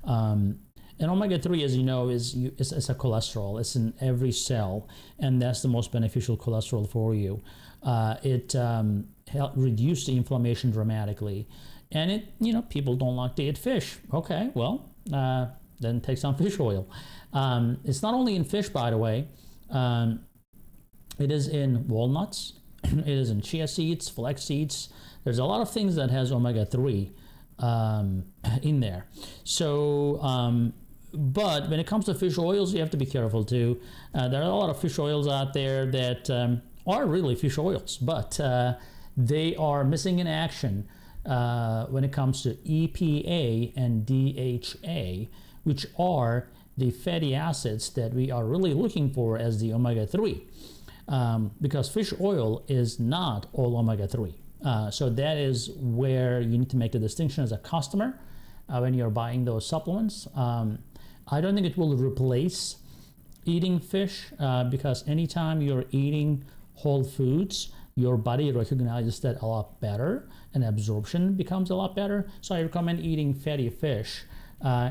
[SPEAKER 1] And And omega-3, as you know, is a cholesterol. It's in every cell, and that's the most beneficial cholesterol for you. It helps reduce the inflammation dramatically. And it, people don't like to eat fish. Okay, well, then take some fish oil. It's not only in fish, by the way. It is in walnuts. It is in chia seeds, flax seeds. There's a lot of things that has omega-3 in there. So, but when it comes to fish oils, you have to be careful too. There are a lot of fish oils out there that are really fish oils, but they are missing in action when it comes to EPA and DHA, which are the fatty acids that we are really looking for as the omega-3. Because fish oil is not all omega-3. So that is where you need to make the distinction as a customer when you're buying those supplements. I don't think it will replace eating fish because anytime you're eating whole foods, your body recognizes that a lot better and absorption becomes a lot better. So I recommend eating fatty fish.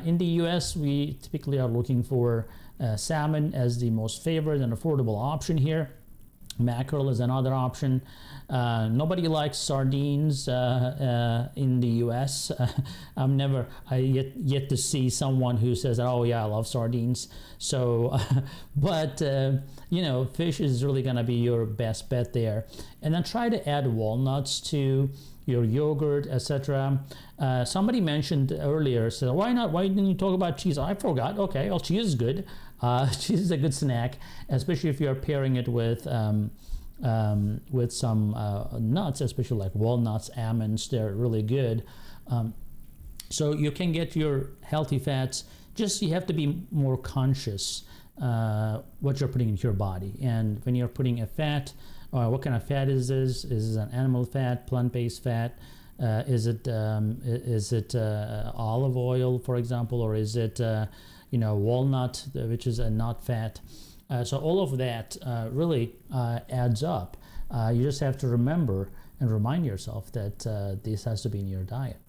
[SPEAKER 1] In the US, we typically are looking for salmon as the most favorite and affordable option here. Mackerel is another option. Nobody likes sardines in the U.S. I yet to see someone who says, "Oh yeah, I love sardines." So, but fish is really gonna be your best bet there. And then try to add walnuts to your yogurt, etc. Somebody mentioned earlier, said, "Why not? Why didn't you talk about cheese?" I forgot. Okay, well, cheese is good. Cheese is a good snack, especially if you're pairing it with some nuts, especially like walnuts, almonds. They're really good. So you can get your healthy fats. Just you have to be more conscious what you're putting into your body. And when you're putting a fat, what kind of fat is this? Is it an animal fat, plant-based fat? Is it olive oil, for example, or is it walnut, which is a nut fat? So all of that really adds up. You just have to remember and remind yourself that this has to be in your diet.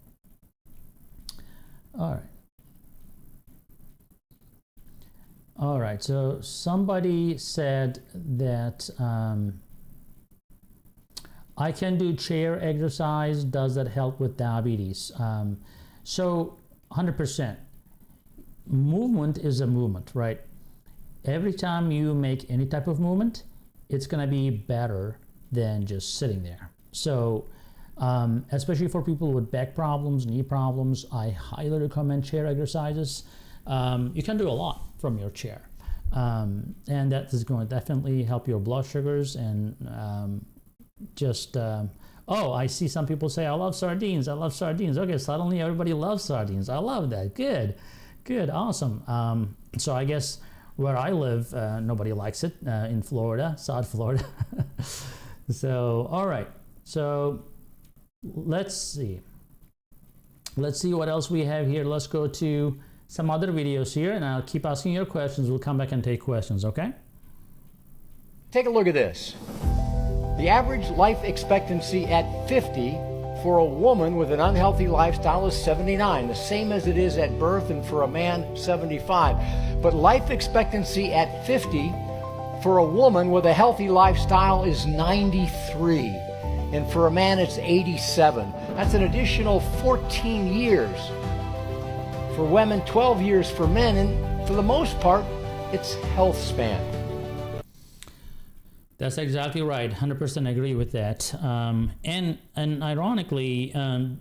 [SPEAKER 1] All right, so somebody said that I can do chair exercise. Does that help with diabetes? So 100%. Movement is a movement, right? Every time you make any type of movement, it's going to be better than just sitting there. So especially for people with back problems, knee problems, I highly recommend chair exercises. You can do a lot from your chair. And that is going to definitely help your blood sugars and I see some people say, I love sardines. I love sardines. Okay, suddenly everybody loves sardines. I love that. Good, awesome. So I guess where I live, nobody likes it in Florida, South Florida. So, all right. So let's see what else we have here. Let's go to some other videos here, and I'll keep asking your questions. We'll come back and take questions, okay?
[SPEAKER 10] Take a look at this. The average life expectancy at 50 for a woman with an unhealthy lifestyle is 79, the same as it is at birth, and for a man, 75. But life expectancy at 50 for a woman with a healthy lifestyle is 93, and for a man, it's 87. That's an additional 14 years for women, 12 years for men, and for the most part, it's health span.
[SPEAKER 1] That's exactly right. 100% agree with that. And ironically,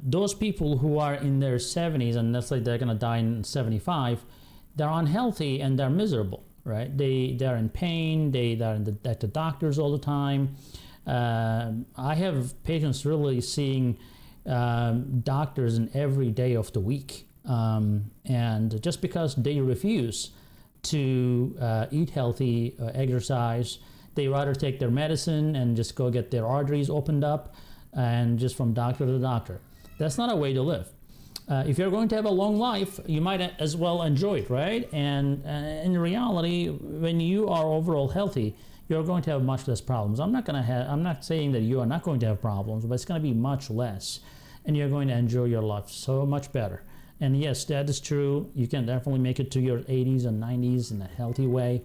[SPEAKER 1] those people who are in their 70s and let's say they're going to die in 75, they're unhealthy and they're miserable, right? They're in pain. They're at the doctors all the time. I have patients really seeing doctors in every day of the week. And just because they refuse to eat healthy, exercise, they rather take their medicine and just go get their arteries opened up and just from doctor to doctor. That's not a way to live. If you're going to have a long life, you might as well enjoy it, right? And in reality, when you are overall healthy, you're going to have much less problems. I'm not saying that you are not going to have problems, but it's going to be much less, and you're going to enjoy your life so much better. And yes, that is true. You can definitely make it to your 80s and 90s in a healthy way.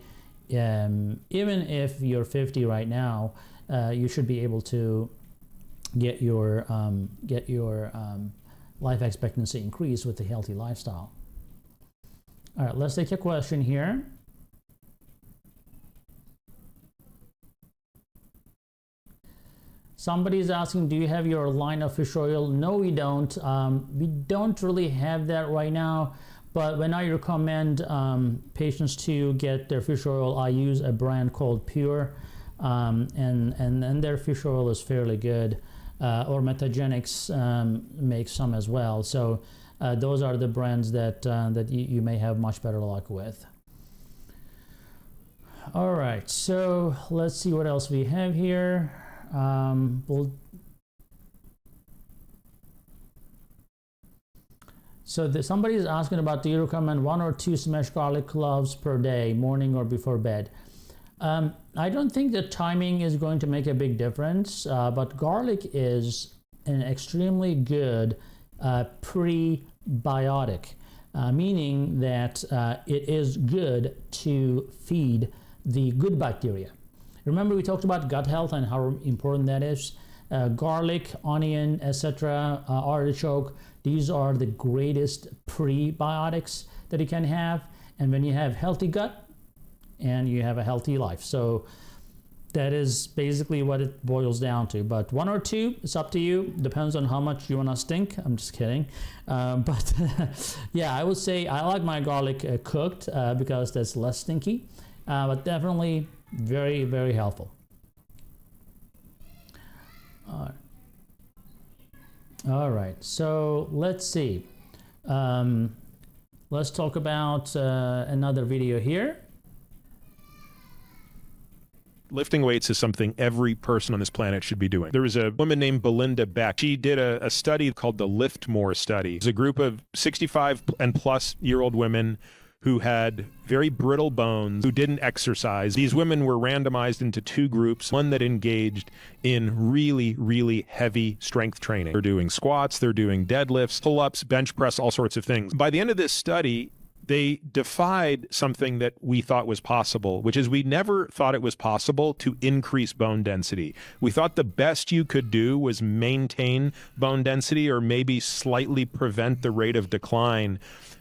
[SPEAKER 1] Even if you're 50 right now, you should be able to get your life expectancy increased with a healthy lifestyle. All right, let's take a question here. Somebody is asking, do you have your line of fish oil? No, we don't. We don't really have that right now. But when I recommend patients to get their fish oil, I use a brand called Pure, and their fish oil is fairly good. Or Metagenics makes some as well. So those are the brands that you may have much better luck with. All right, so let's see what else we have here. Somebody is asking about, do you recommend 1 or 2 smashed garlic cloves per day, morning or before bed? I don't think the timing is going to make a big difference, but garlic is an extremely good prebiotic, meaning that it is good to feed the good bacteria. Remember, we talked about gut health and how important that is. Garlic, onion, etc., artichoke, these are the greatest prebiotics that you can have. And when you have healthy gut, and you have a healthy life. So that is basically what it boils down to. But 1 or 2, it's up to you. Depends on how much you want to stink. I'm just kidding. But yeah, I would say I like my garlic cooked because that's less stinky. But definitely very, very helpful. All right, so let's see. Let's talk about another video here.
[SPEAKER 11] Lifting weights is something every person on this planet should be doing. There was a woman named Belinda Beck. She did a study called the Lift More study. It's a group of 65 and plus year old women who had very brittle bones, who didn't exercise. These women were randomized into 2 groups, one that engaged in really, really heavy strength training. They're doing squats, they're doing deadlifts, pull-ups, bench press, all sorts of things. By the end of this study, they defied something that we thought was possible, which is we never thought it was possible to increase bone density. We thought the best you could do was maintain bone density or maybe slightly prevent the rate of decline.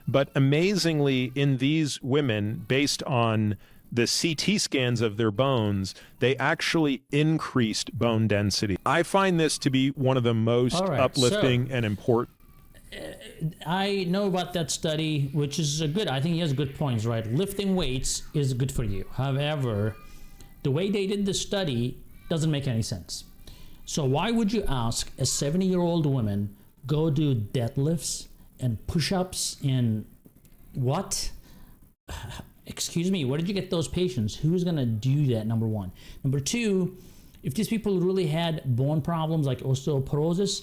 [SPEAKER 11] But amazingly, in these women, based on the CT scans of their bones, they actually increased bone density. I find this to be one of the most uplifting and important.
[SPEAKER 1] I know about that study, which is good. I think he has good points, right? Lifting weights is good for you. However, the way they did the study doesn't make any sense. So why would you ask a 70-year-old woman go do deadlifts and push-ups and what? Excuse me, where did you get those patients? Who's going to do that, number one? Number two, if these people really had bone problems like osteoporosis,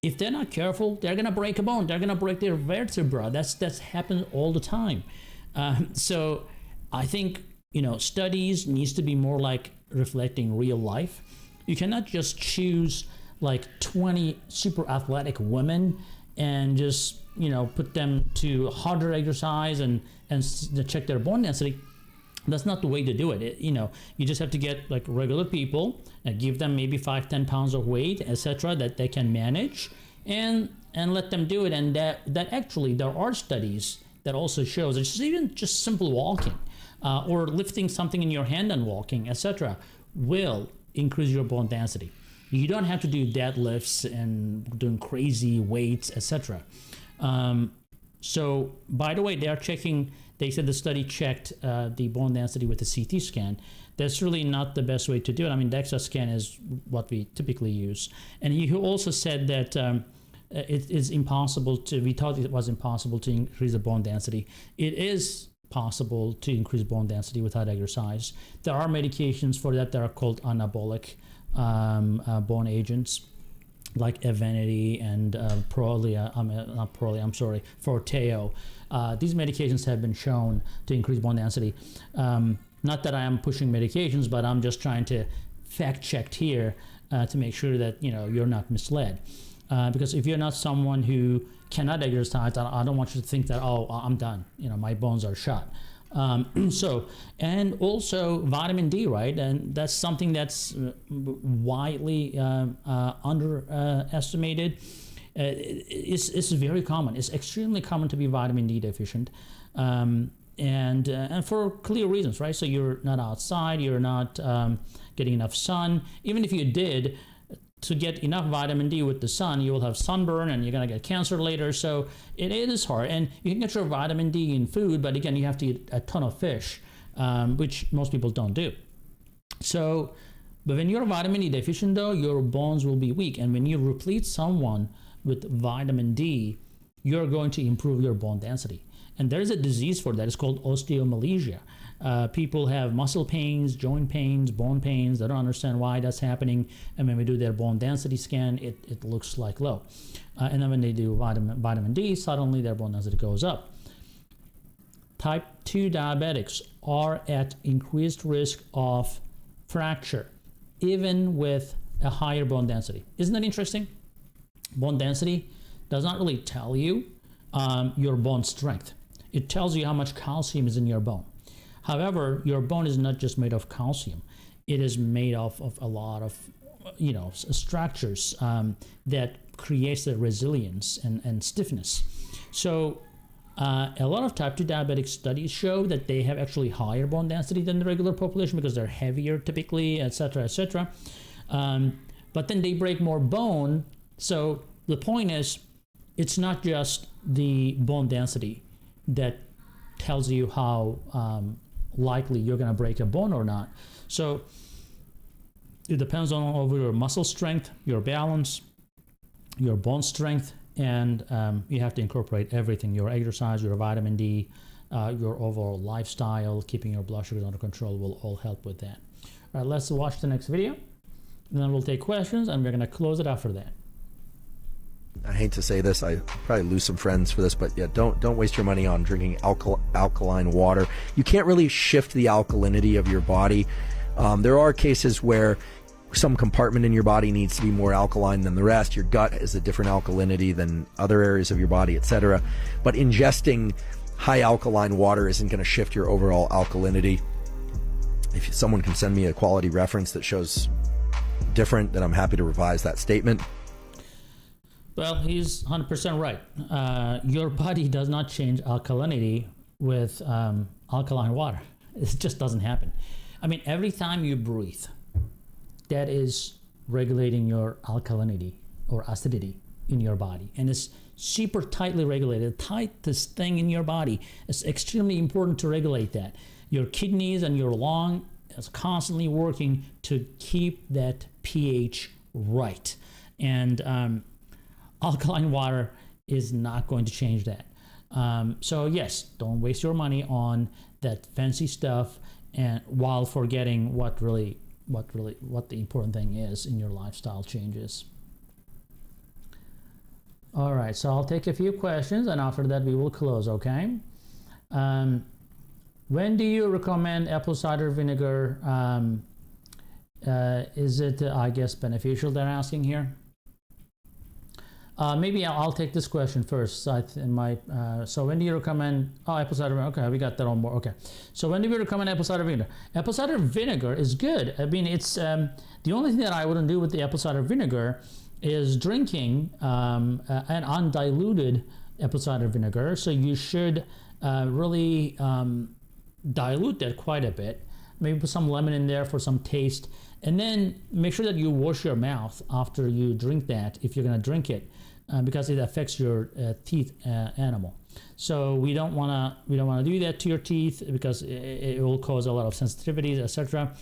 [SPEAKER 1] if they're not careful, they're going to break a bone. They're going to break their vertebra. That's happened all the time. So I think, studies needs to be more like reflecting real life. You cannot just choose like 20 super athletic women and just, put them to harder exercise and check their bone density. That's not the way to do it. You just have to get like regular people and give them maybe 5-10 pounds of weight, etc., that they can manage, and let them do it. And that actually there are studies that also shows it's even just simple walking or lifting something in your hand and walking, etc., will increase your bone density. You don't have to do deadlifts and doing crazy weights, etc. So by the way, they said the study checked the bone density with a CT scan. That's really not the best way to do it. I mean, DEXA scan is what we typically use. And he also said that it is impossible we thought it was impossible to increase the bone density. It is possible to increase bone density without exercise. There are medications for that are called anabolic bone agents, like Evenity and Forteo. These medications have been shown to increase bone density. Not that I am pushing medications, but I'm just trying to fact check here to make sure that you're not misled. Because if you're not someone who cannot exercise, I don't want you to think that, oh, I'm done, my bones are shot. And also vitamin D, right? And that's something that's widely underestimated. It's very common. It's extremely common to be vitamin D deficient, and for clear reasons, right? So you're not outside, you're not getting enough sun. Even if you did, to get enough vitamin D with the sun, you will have sunburn and you're going to get cancer later. So it is hard. And you can get your vitamin D in food, but again, you have to eat a ton of fish, which most people don't do. So, but when you're vitamin D deficient though, your bones will be weak. And when you replete someone with vitamin D, you're going to improve your bone density. And there's a disease for that. It's called osteomalacia. People have muscle pains, joint pains, bone pains. They don't understand why that's happening. And when we do their bone density scan, it looks like low. And then when they do vitamin D, suddenly their bone density goes up. Type 2 diabetics are at increased risk of fracture, even with a higher bone density. Isn't that interesting? Bone density does not really tell you your bone strength. It tells you how much calcium is in your bone. However, your bone is not just made of calcium. It is made of a lot of, structures that creates the resilience and stiffness. So a lot of type 2 diabetic studies show that they have actually higher bone density than the regular population because they're heavier typically, etc., etc. But then they break more bone. So the point is, it's not just the bone density that tells you how likely you're going to break a bone or not. So it depends on over your muscle strength, your balance, your bone strength, and you have to incorporate everything: your exercise, your vitamin D, your overall lifestyle, keeping your blood sugar under control will all help with that. All right, let's watch the next video, and then we'll take questions, and we're going to close it after that.
[SPEAKER 12] I hate to say this, I probably lose some friends for this, but yeah, don't waste your money on drinking alkaline water. You can't really shift the alkalinity of your body. There are cases where some compartment in your body needs to be more alkaline than the rest. Your gut is a different alkalinity than other areas of your body, etc. But ingesting high alkaline water isn't going to shift your overall alkalinity. If someone can send me a quality reference that shows different, then I'm happy to revise that statement.
[SPEAKER 1] Well, he's 100% right. Your body does not change alkalinity with alkaline water. It just doesn't happen. I mean, every time you breathe, that is regulating your alkalinity or acidity in your body. And it's super tightly regulated, the tightest thing in your body. It's extremely important to regulate that. Your kidneys and your lung is constantly working to keep that pH right. And alkaline water is not going to change that. So yes, don't waste your money on that fancy stuff, and while forgetting what the important thing is in your lifestyle changes. All right, so I'll take a few questions, and after that we will close. Okay. When do you recommend apple cider vinegar? Is it, I guess, beneficial? They're asking here. Maybe I'll take this question first. So when do you recommend apple cider vinegar? Okay, we got that on board. Okay, so when do we recommend apple cider vinegar? Apple cider vinegar is good. I mean, it's the only thing that I wouldn't do with the apple cider vinegar is drinking an undiluted apple cider vinegar. So you should really dilute that quite a bit. Maybe put some lemon in there for some taste, and then make sure that you wash your mouth after you drink that if you're going to drink it. Because it affects your teeth enamel. So we don't want to do that to your teeth because it will cause a lot of sensitivities, etc.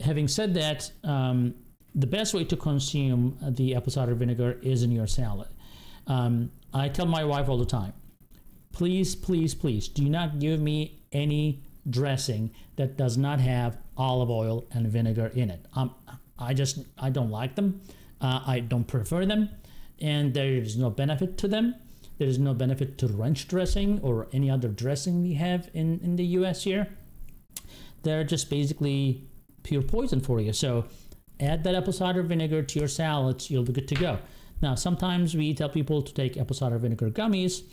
[SPEAKER 1] Having said that, the best way to consume the apple cider vinegar is in your salad. I tell my wife all the time, please, please, please do not give me any dressing that does not have olive oil and vinegar in it. I don't like them. I don't prefer them. And there is no benefit to them. There is no benefit to ranch dressing or any other dressing we have in the US here. They're just basically pure poison for you. So add that apple cider vinegar to your salads, you'll be good to go. Now, sometimes we tell people to take apple cider vinegar gummies.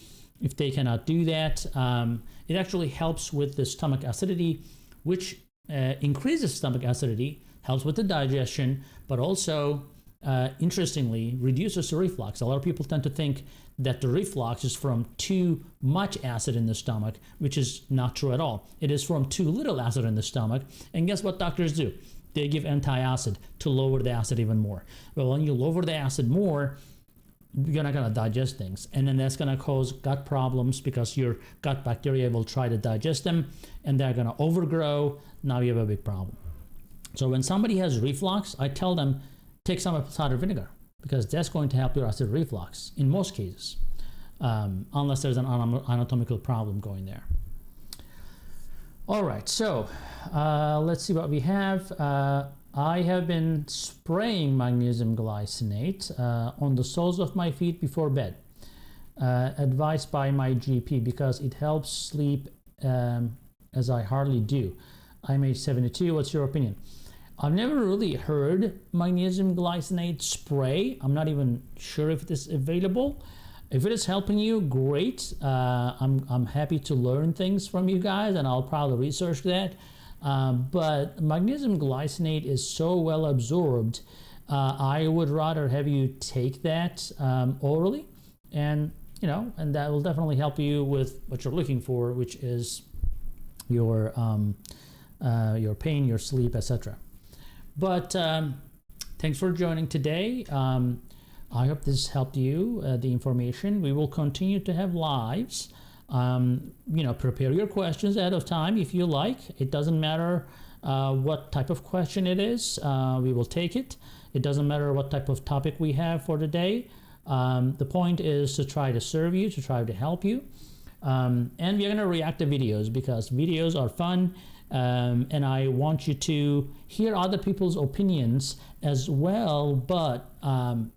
[SPEAKER 1] If they cannot do that, it actually helps with the stomach acidity, which increases stomach acidity, helps with the digestion, but also, interestingly, reduces the reflux. A lot of people tend to think that the reflux is from too much acid in the stomach, which is not true at all. It is from too little acid in the stomach. And guess what doctors do? They give antacid to lower the acid even more. Well, when you lower the acid more, you're not going to digest things. And then that's going to cause gut problems because your gut bacteria will try to digest them and they're going to overgrow. Now you have a big problem. So when somebody has reflux, I tell them, take some apple cider vinegar because that's going to help your acid reflux in most cases, unless there's an anatomical problem going there. All right, so let's see what we have. I have been spraying magnesium glycinate on the soles of my feet before bed, advised by my GP because it helps sleep as I hardly do. I'm age 72. What's your opinion? I've never really heard magnesium glycinate spray. I'm not even sure if it is available. If it is helping you, great. I'm happy to learn things from you guys, and I'll probably research that. But magnesium glycinate is so well absorbed, I would rather have you take that orally, and that will definitely help you with what you're looking for, which is your pain, your sleep, etc. But thanks for joining today. I hope this helped you, the information. We will continue to have lives. Prepare your questions ahead of time if you like. It doesn't matter what type of question it is. We will take it. It doesn't matter what type of topic we have for the day. The point is to try to serve you, to try to help you. And we're going to react to videos because videos are fun. And I want you to hear other people's opinions as well, but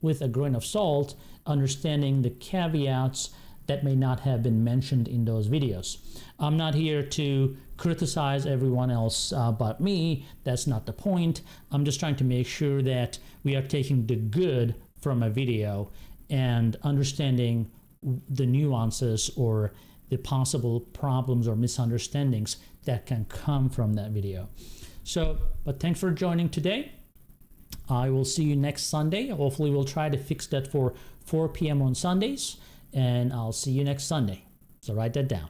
[SPEAKER 1] with a grain of salt, understanding the caveats that may not have been mentioned in those videos. I'm not here to criticize everyone else but me. That's not the point. I'm just trying to make sure that we are taking the good from a video and understanding the nuances or the possible problems or misunderstandings that can come from that video. But thanks for joining today. I will see you next Sunday. Hopefully we'll try to fix that for 4 p.m. on Sundays, and I'll see you next Sunday. So write that down.